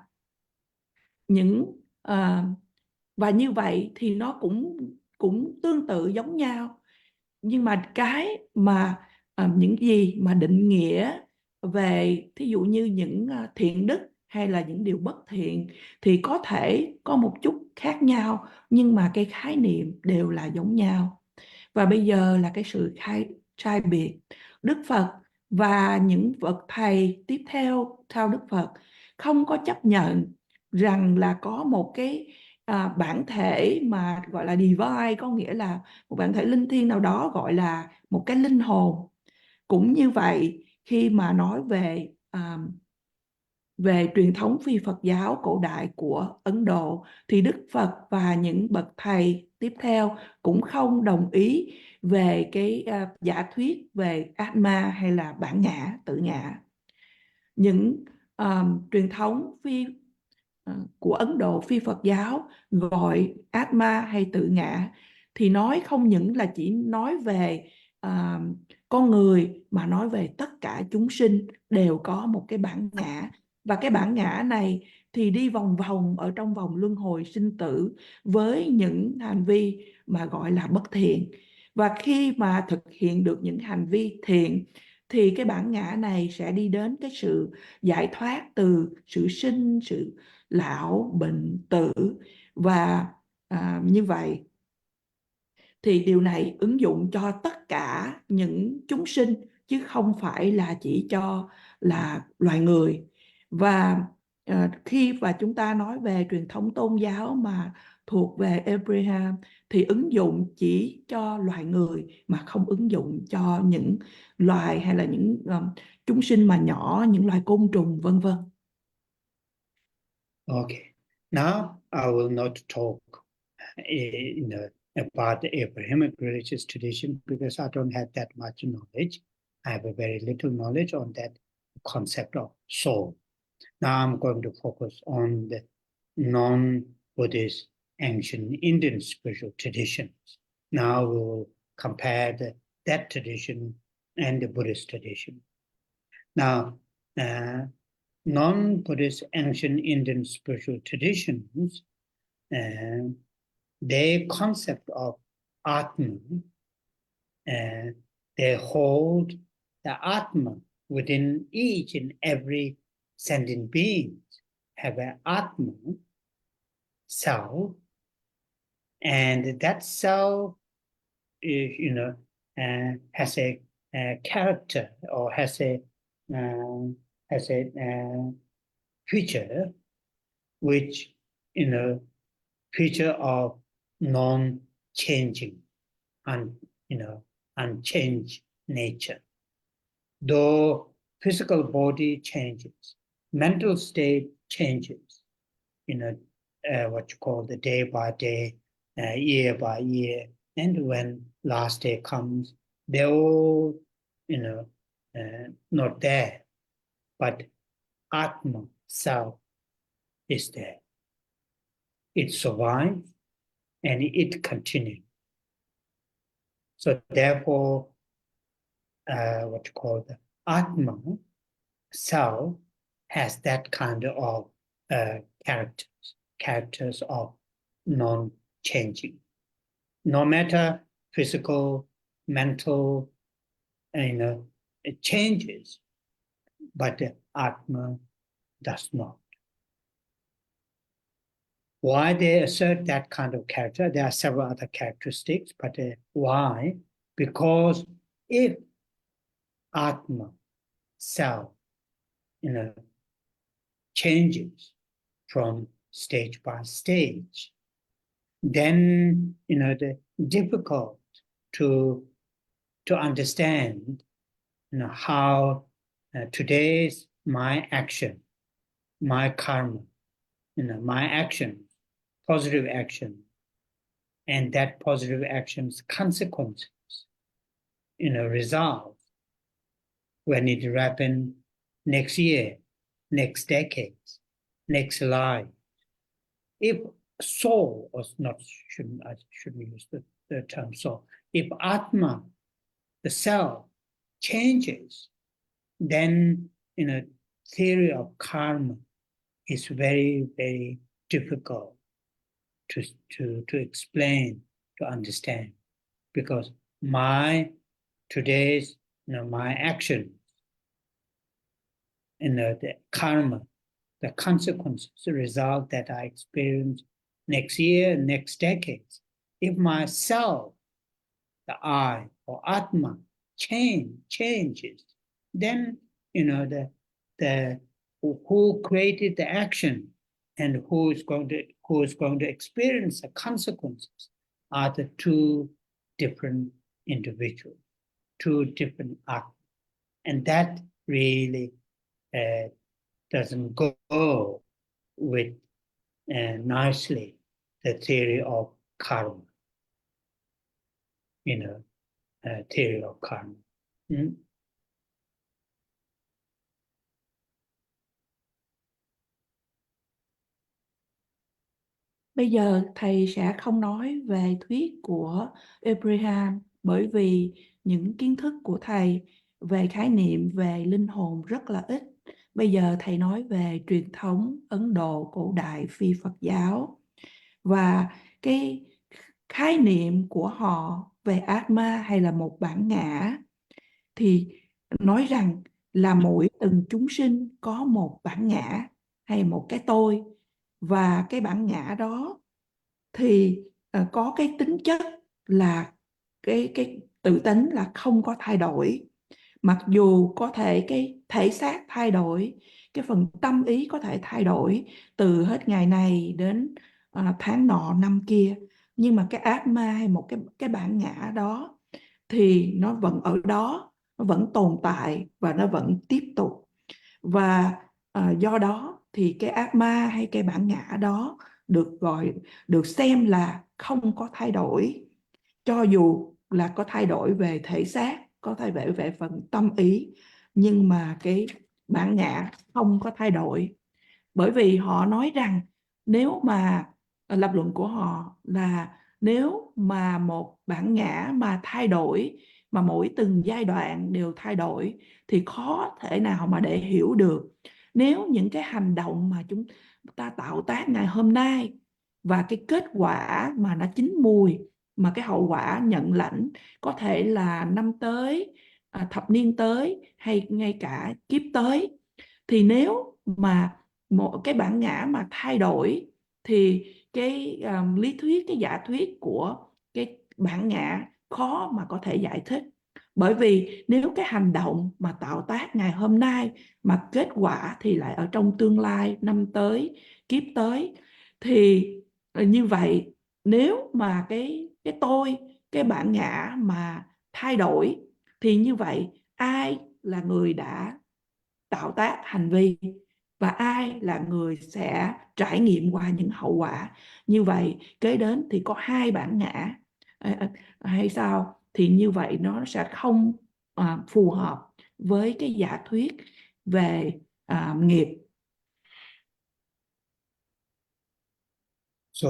và như vậy thì nó cũng tương tự giống nhau. Nhưng mà cái mà những gì mà định nghĩa về thí dụ như những thiện đức hay là những điều bất thiện thì có thể có một chút khác nhau, nhưng mà cái khái niệm đều là giống nhau. Và bây giờ là cái sự sai biệt. Đức Phật và những bậc thầy tiếp theo theo Đức Phật không có chấp nhận rằng là có một cái bản thể mà gọi là divine, có nghĩa là một bản thể linh thiêng nào đó, gọi là một cái linh hồn. Cũng như vậy, khi mà nói về truyền thống phi Phật giáo cổ đại của Ấn Độ, thì Đức Phật và những bậc thầy tiếp theo cũng không đồng ý về cái giả thuyết về Atma hay là bản ngã, tự ngã. Những truyền thống của Ấn Độ phi Phật giáo gọi Atma hay tự ngã thì nói không những là chỉ nói về à, con người, mà nói về tất cả chúng sinh đều có một cái bản ngã, và cái bản ngã này thì đi vòng vòng ở trong vòng luân hồi sinh tử với những hành vi mà gọi là bất thiện. Và khi mà thực hiện được những hành vi thiện thì cái bản ngã này sẽ đi đến cái sự giải thoát từ sự sinh, sự lão, bệnh, tử. Và như vậy thì điều này ứng dụng cho tất cả những chúng sinh, chứ không phải là chỉ cho là loài người. Và khi mà chúng ta nói về truyền thống tôn giáo mà thuộc về Abraham thì ứng dụng chỉ cho loài người mà không ứng dụng cho những loài hay là những chúng sinh mà nhỏ, những loài côn trùng vân vân. Okay, now I will not talk about the Abrahamic religious tradition because I don't have that much knowledge. I have a very little knowledge on that concept of soul. Now I'm going to focus on the non-Buddhist ancient Indian spiritual traditions. Now we'll compare that tradition and the Buddhist tradition. Now, non-Buddhist ancient Indian spiritual traditions, their concept of Atman, they hold the Atma within each and every sentient being, have an Atma, self, and that self is, has a character or has a feature which, feature of non-changing and, unchanged nature. Though physical body changes, mental state changes, what you call the day by day, year by year, and when last day comes, they're all, not there, but Atma, self, is there. It survives and it continues. So therefore, what you call the Atma, self, has that kind of characters of non-changing. No matter physical, mental, it changes, but the Atma does not. Why they assert that kind of character? There are several other characteristics, but why? Because if Atma, self, changes from stage by stage, then the difficult to understand how today's my action, my karma, my action, positive action, and that positive action's consequences, result when it happen next year, next decade, next life. If soul, or not, I shouldn't use the term soul. If Atma, the self, changes, then theory of karma is very, very difficult to explain, to understand, because today's my action, the karma, the consequences, the result that I experience next year, next decades. If my self, the I or Atma, changes, then the who created the action and who is going to experience the consequences are the two different individuals, two different Atmas. And that really doesn't go with nicely the theory of karma, theory of karma. Bây giờ thầy sẽ không nói về thuyết của Abraham, bởi vì những kiến thức của thầy về khái niệm về linh hồn rất là ít. Bây giờ thầy nói về truyền thống Ấn Độ cổ đại phi Phật giáo và cái khái niệm của họ về Atma hay là một bản ngã, thì nói rằng là mỗi từng chúng sinh có một bản ngã hay một cái tôi, và cái bản ngã đó thì có cái tính chất là cái tự tính là không có thay đổi. Mặc dù có thể cái thể xác thay đổi, cái phần tâm ý có thể thay đổi từ hết ngày này đến tháng nọ năm kia, nhưng mà cái Atma hay một cái bản ngã đó thì nó vẫn ở đó, nó vẫn tồn tại và nó vẫn tiếp tục. Và do đó thì cái Atma hay cái bản ngã đó được xem là không có thay đổi, cho dù là có thay đổi về thể xác, có thay đổi về phần tâm ý, nhưng mà cái bản ngã không có thay đổi. Bởi vì họ nói rằng nếu mà lập luận của họ là nếu mà một bản ngã mà thay đổi, mà mỗi từng giai đoạn đều thay đổi, thì khó thể nào mà để hiểu được nếu những cái hành động mà chúng ta tạo tác ngày hôm nay và cái kết quả mà nó chín mùi, mà cái hậu quả nhận lãnh có thể là năm tới, thập niên tới, hay ngay cả kiếp tới, thì nếu mà một cái bản ngã mà thay đổi thì cái lý thuyết, cái giả thuyết của cái bản ngã khó mà có thể giải thích. Bởi vì nếu cái hành động mà tạo tác ngày hôm nay mà kết quả thì lại ở trong tương lai, năm tới, kiếp tới, thì như vậy nếu mà cái tôi, cái bản ngã mà thay đổi, thì như vậy ai là người đã tạo tác hành vi và ai là người sẽ trải nghiệm qua những hậu quả. Như vậy kế đến thì có hai bản ngã hay sao, thì như vậy nó sẽ không phù hợp với cái giả thuyết về nghiệp. So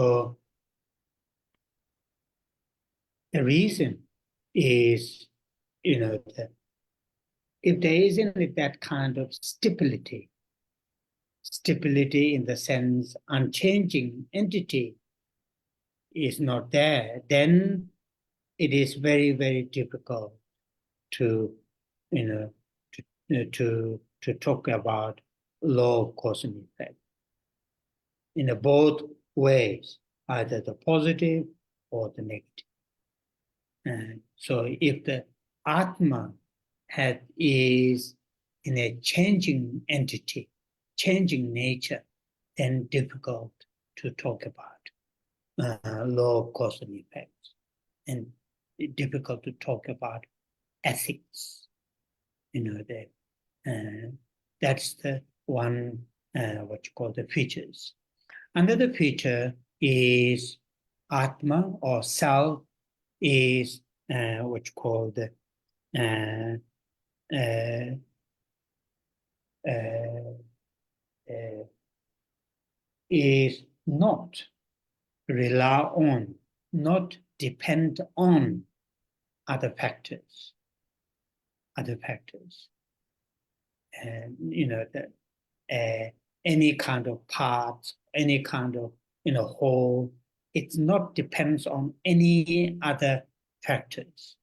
the reason is, that if there isn't that kind of stability in the sense unchanging entity is not there, then it is very, very difficult to, to talk about law of cause and effect in both ways, either the positive or the negative. And so if the Atma is in a changing entity, changing nature, then difficult to talk about law of cause and effect, and difficult to talk about ethics. That's the one what you call the features. Another feature is Atma or self is what you call the is not rely on, not depend on other factors. And any kind of part, any kind of whole, it not depends on any other factors.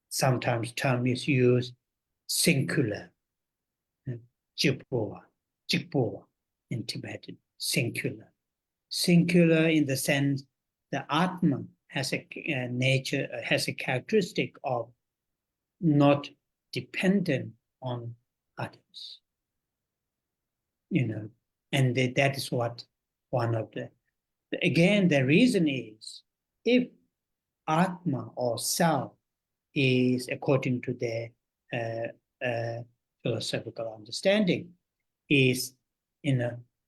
Sometimes term is used singular, jipua in Tibetan, singular. Singular in the sense the Atman has a nature, has a characteristic of not dependent on others. And that is what one of again, the reason is, if Atma or self is, according to the philosophical understanding is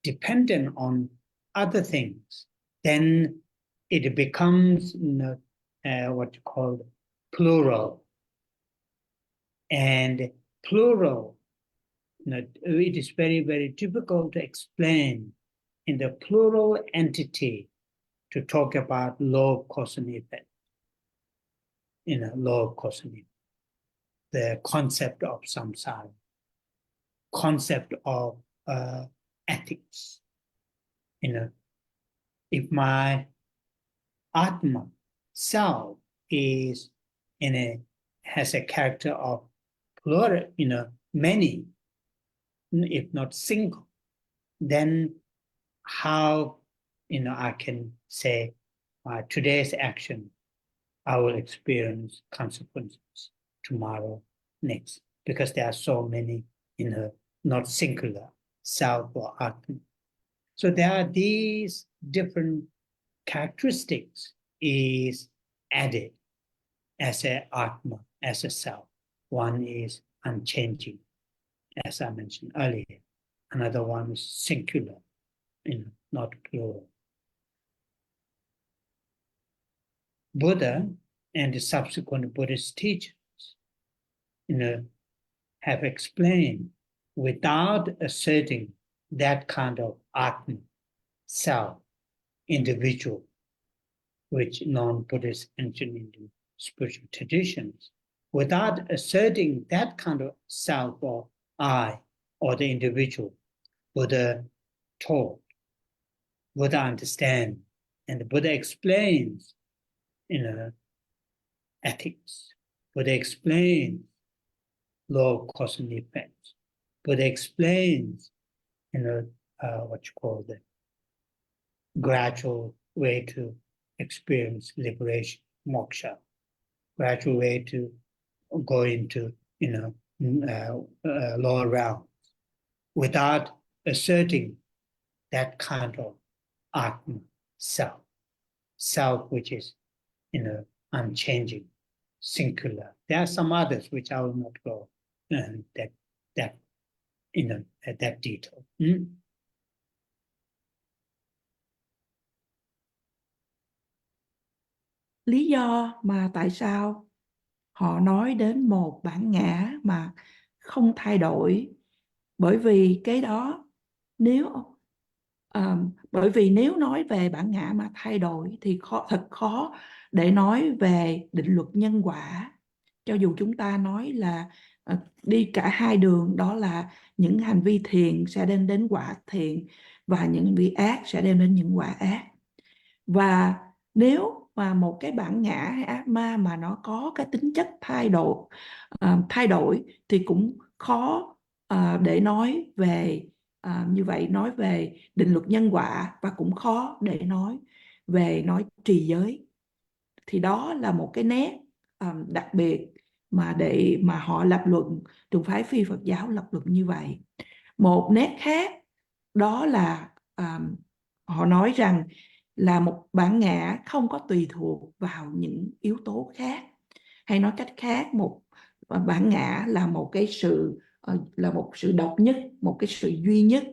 dependent on other things, then it becomes what you call plural. And plural, it is very, very difficult to explain in the plural entity to talk about law of cause and effect. Law of cause and effect. The concept of samsara, concept of ethics. If my atma, self, is has a character of plural, many, if not single, then how I can say today's action, I will experience consequences tomorrow, next, because there are so many not singular self or atma. So there are these different characteristics is added as a atma, as a self. One is unchanging, as I mentioned earlier. Another one is singular, not plural. Buddha and the subsequent Buddhist teachers, have explained without asserting that kind of atma, self, individual, which non-Buddhist ancient Indian spiritual traditions, without asserting that kind of self or I or the individual, Buddha taught, Buddha understands, and the Buddha explains, ethics. Buddha explains law of cause and effect. Buddha explains, what you call the gradual way to experience liberation, moksha, gradual way to go into, lower realms, without asserting that kind of atma, self which is, unchanging, singular. There are some others which I will not go at that detail. Lý do mà tại sao họ nói đến một bản ngã mà không thay đổi, bởi vì cái đó bởi vì nếu nói về bản ngã mà thay đổi thì thật khó để nói về định luật nhân quả. Cho dù chúng ta nói là đi cả hai đường, đó là những hành vi thiện sẽ đem đến quả thiện và những hành vi ác sẽ đem đến những quả ác. Và nếu mà một cái bản ngã hay atma mà nó có cái tính chất thay đổi thì cũng khó để nói về như vậy, nói về định luật nhân quả, và cũng khó để nói trì giới. Thì đó là một cái nét đặc biệt mà họ lập luận, trường phái phi Phật giáo lập luận như vậy. Một nét khác đó là họ nói rằng là một bản ngã không có tùy thuộc vào những yếu tố khác, hay nói cách khác, một bản ngã là một sự độc nhất, một cái sự duy nhất.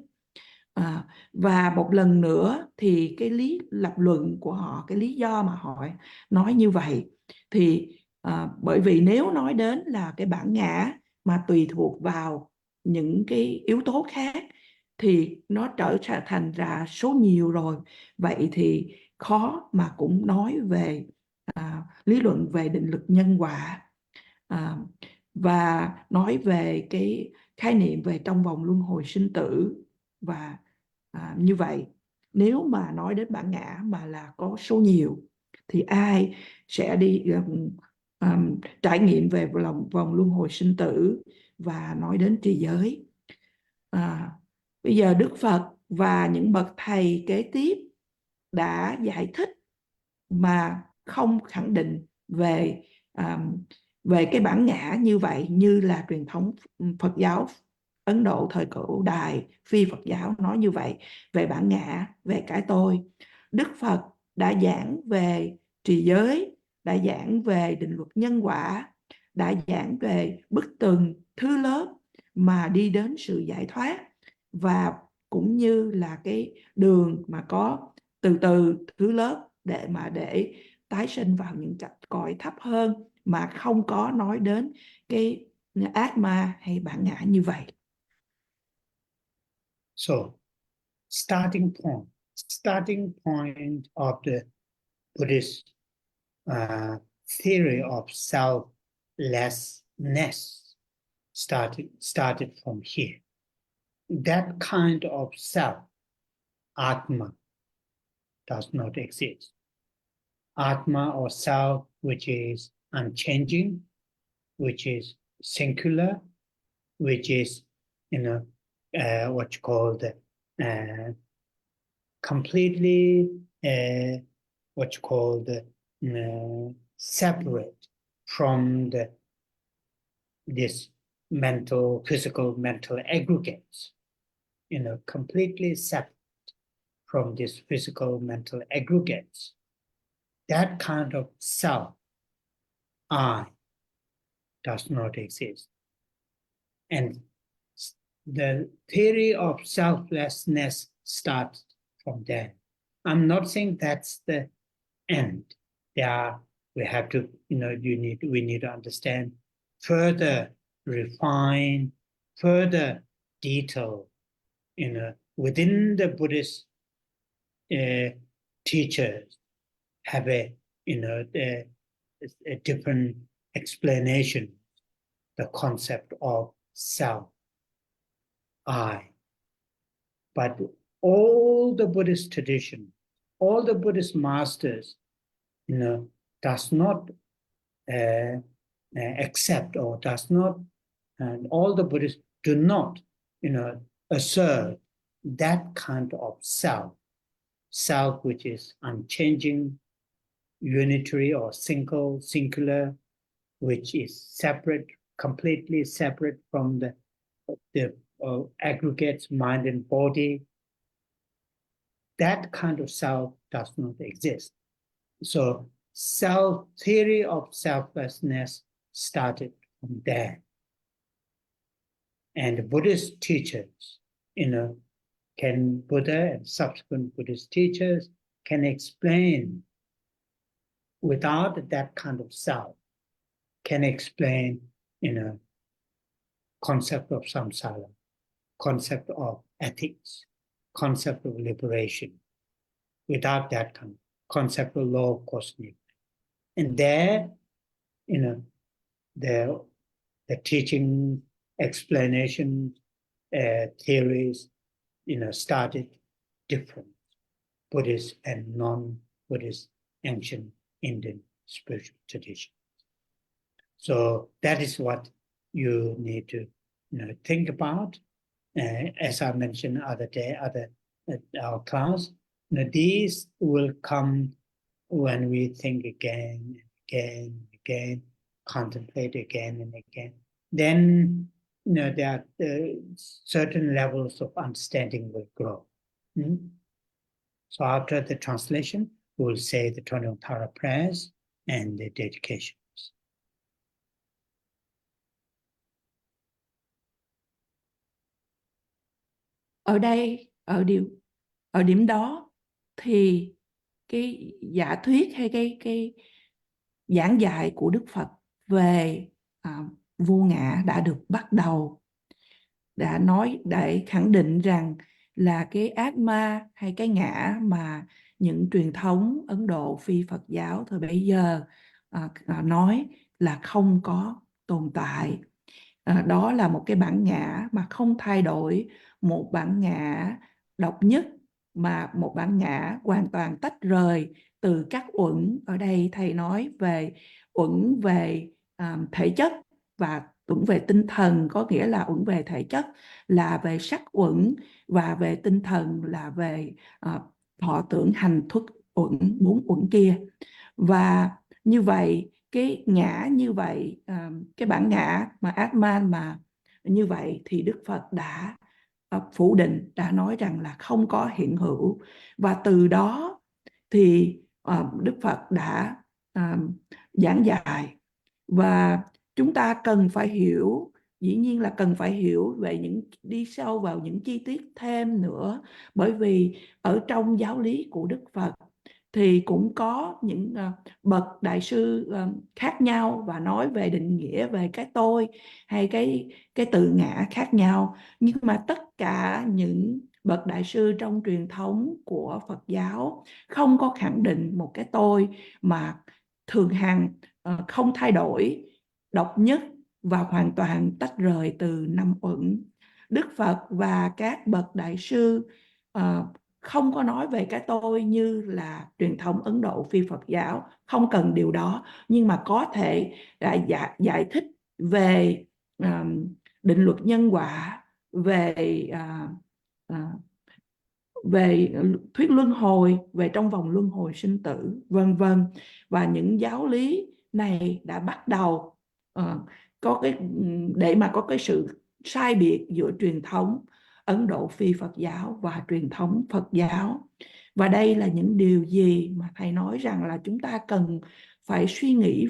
Và một lần nữa thì cái lý lập luận của họ, cái lý do mà họ nói như vậy thì bởi vì nếu nói đến là cái bản ngã mà tùy thuộc vào những cái yếu tố khác thì nó trở thành ra số nhiều rồi. Vậy thì khó mà cũng nói về lý luận về định luật nhân quả và nói về cái khái niệm về trong vòng luân hồi sinh tử. Và như vậy, nếu mà nói đến bản ngã mà là có số nhiều thì ai sẽ đi trải nghiệm về vòng luân hồi sinh tử và nói đến trì giới. Bây giờ Đức Phật và những bậc thầy kế tiếp đã giải thích mà không khẳng định về cái bản ngã như vậy, như là truyền thống Phật giáo Ấn Độ thời cổ đại, phi Phật giáo nói như vậy về bản ngã, về cái tôi. Đức Phật đã giảng về trì giới, đã giảng về định luật nhân quả, đã giảng về bức tường thứ lớp mà đi đến sự giải thoát, và cũng như là cái đường mà có từ từ thứ lớp để tái sinh vào những cõi thấp hơn, mà không có nói đến cái ác ma hay bản ngã như vậy. So, starting point of the Buddhist theory of selflessness started from here. That kind of self, Atma, does not exist. Atma or self, which is unchanging, which is singular, which is, what you call the completely, what you call the separate from this physical mental aggregates, completely separate from this physical mental aggregates. That kind of self, I, does not exist. And the theory of selflessness starts from there. I'm not saying that's the end. We have to, we need to understand further, refine, further detail, within the Buddhist teachers have a different explanation, the concept of self, I. But all the Buddhist tradition, all the Buddhist masters, does not accept, or does not, and all the Buddhists do not, assert that kind of self which is unchanging, unitary or singular, which is separate, completely separate from the aggregates, mind and body. That kind of self does not exist. So theory of selflessness started from there. And Buddhist teachers, Buddha and subsequent Buddhist teachers can explain without that kind of self, can explain, concept of samsara, concept of ethics, concept of liberation, without that kind of concept of law of cosmic. And there, the teaching, explanation, theories, started different, Buddhist and non-Buddhist ancient Indian spiritual tradition. So that is what you need to think about. As I mentioned our class, these will come when we think again and again, contemplate again and again. Then there are certain levels of understanding will grow. So after the translation, we'll say the 21 Thara prayers and the dedications. Ở đây, ở điểm đó thì cái giả thuyết hay cái giảng dạy của Đức Phật về vô ngã đã được bắt đầu, đã nói để khẳng định rằng là cái ác ma hay cái ngã mà những truyền thống Ấn Độ phi Phật giáo thời bấy giờ nói là không có tồn tại. Đó là một cái bản ngã mà không thay đổi, một bản ngã độc nhất, mà một bản ngã hoàn toàn tách rời từ các uẩn. Ở đây thầy nói về uẩn về thể chất và uẩn về tinh thần, có nghĩa là uẩn về thể chất là về sắc uẩn, và về tinh thần là về thọ tưởng hành thức uẩn, 4 uẩn kia. Và như vậy cái ngã như vậy, cái bản ngã mà Atman mà như vậy thì Đức Phật đã phủ định, đã nói rằng là không có hiện hữu. Và từ đó thì Đức Phật đã giảng dạy, và chúng ta cần phải hiểu, dĩ nhiên là cần phải hiểu về đi sâu vào những chi tiết thêm nữa, bởi vì ở trong giáo lý của Đức Phật thì cũng có những bậc đại sư khác nhau và nói về định nghĩa về cái tôi hay cái tự ngã khác nhau, nhưng mà tất cả những bậc đại sư trong truyền thống của Phật giáo không có khẳng định một cái tôi mà thường hằng, không thay đổi, độc nhất và hoàn toàn tách rời từ năm uẩn. Đức Phật và các bậc đại sư ờ, không có nói về cái tôi như là truyền thống Ấn Độ phi Phật giáo, không cần điều đó, nhưng mà có thể giải thích về định luật nhân quả, về về thuyết luân hồi, về trong vòng luân hồi sinh tử, vân vân. Và những giáo lý này đã bắt đầu ờ, có cái để mà có cái sự sai biệt giữa truyền thống Ấn Độ phi Phật giáo và truyền thống Phật giáo. Và đây là những điều gì mà thầy nói rằng là chúng ta cần phải suy nghĩ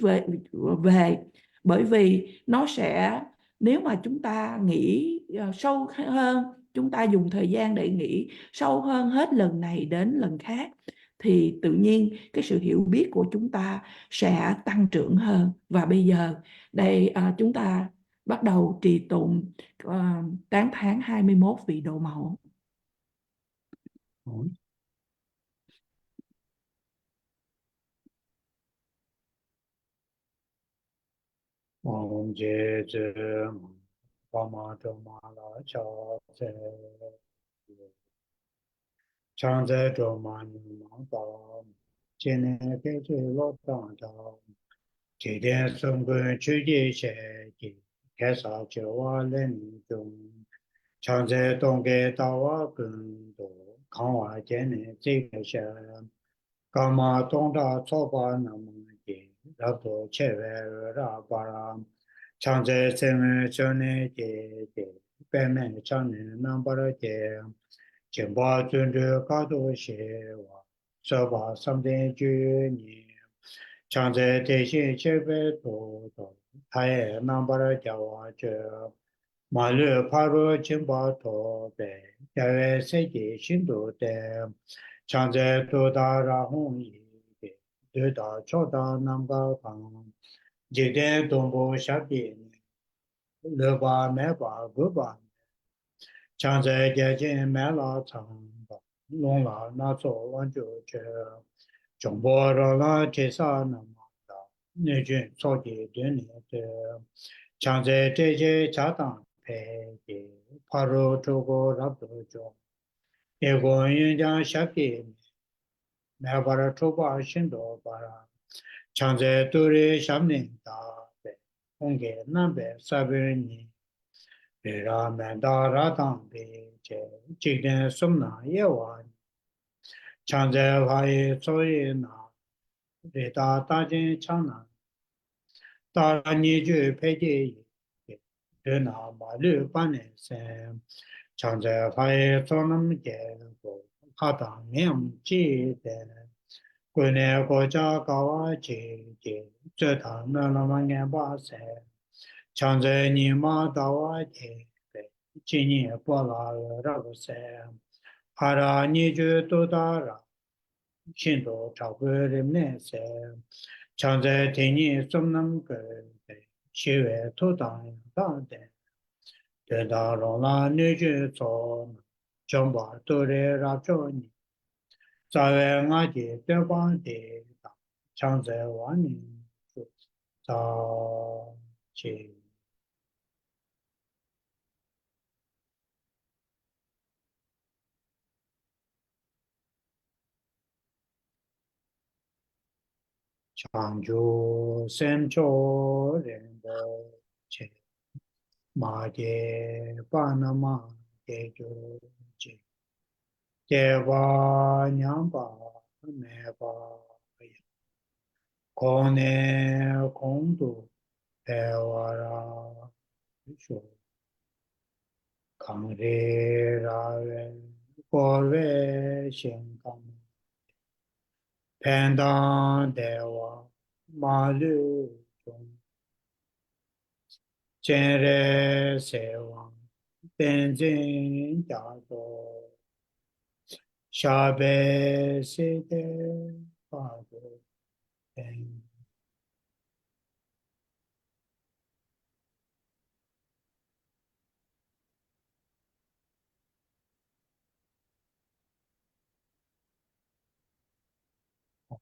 về bởi vì nó sẽ, nếu mà chúng ta nghĩ sâu hơn, chúng ta dùng thời gian để nghĩ sâu hơn hết lần này đến lần khác, thì tự nhiên cái sự hiểu biết của chúng ta sẽ tăng trưởng hơn. Và bây giờ đây chúng ta bắt đầu trì tụng tán thán 21 vị độ mẫu. Om je je Pama Dhamma la cha se Chanze Dhamma ni ma pa Chene ke che lo ta ta Chi den sum gun chu ji she ji Ke sa che wa le ni jung Chanze dong ge da wa gun do Kang wa je ne ji ke she Kama dong da cho pa na ma ji Rab do che we ra pa ra Changze seme chone je je peme chane nambara je jemba zundu kato she wa soba samden ju ni Changze te shin chepe to to taye nambara jawa je malu paro jemba to be jawe seji shindu de Changze to da ra hong yi de de da cho da namba kang jide dombo shabi le ba me ba gu ba chang zhe jie jin me la chang ba long la na zo wan ju che zhong bo ro la che sa na ma da ne jun so ji de ni de chang zhe zhe jie cha dang pe ji pa ro zhu go ra bu zhu ye guo yin jiang xia bi me ba ra zhu ba xin do ba ra chang zhe du ri xiam ning da be hong ge nan be sa bi ni Ra me da ra tang bi che chi den sum na ye wa chang ze wa ye so ye na re da da jin chang na da ra ni ju pe ji ye de na ma lu pa ne se chang ze wa ye so nam je go ha da mian chi de gu ne go cha ga wa chi ji zhe ta na la ma nge ba se chang ze ni ma da wa ji chi ni po la ra go se ha ra ni ju tu da ra xin do cha gu rim ne se chang ze ti ni sum nam ge de xi wei tu da da de de da ro la ni ju zo chong ba tu re ra cho ni za wei nga ji de ba de da chang ze wa ni ju za chi Changju Sencho Rinpo Che Ma Je Panama Je Ju Je Je Va Nyam Pa Me Pa Kone Kondu Pe Wara Shu Kang Re Ra Ve Ko Ve Shen Kang Pen Dan Dewa Ma Lu Chen re se wang ten jin ja go sha be se de pa go ten.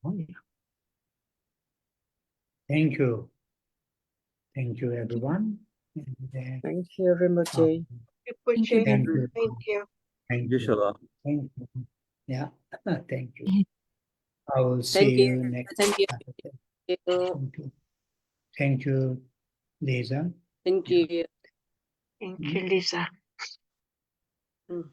Oh, yeah. Thank you. Thank you, everyone. And, Thank you, Rinpoche. Thank you, thank David. you. Thank you. Thank Yes, you. sir. Thank you. Yeah. Thank you. I will see Thank you. you next Thank you. Saturday. Thank you. Thank you, Lisa. Thank Yeah. you. Thank you, Lisa. Mm.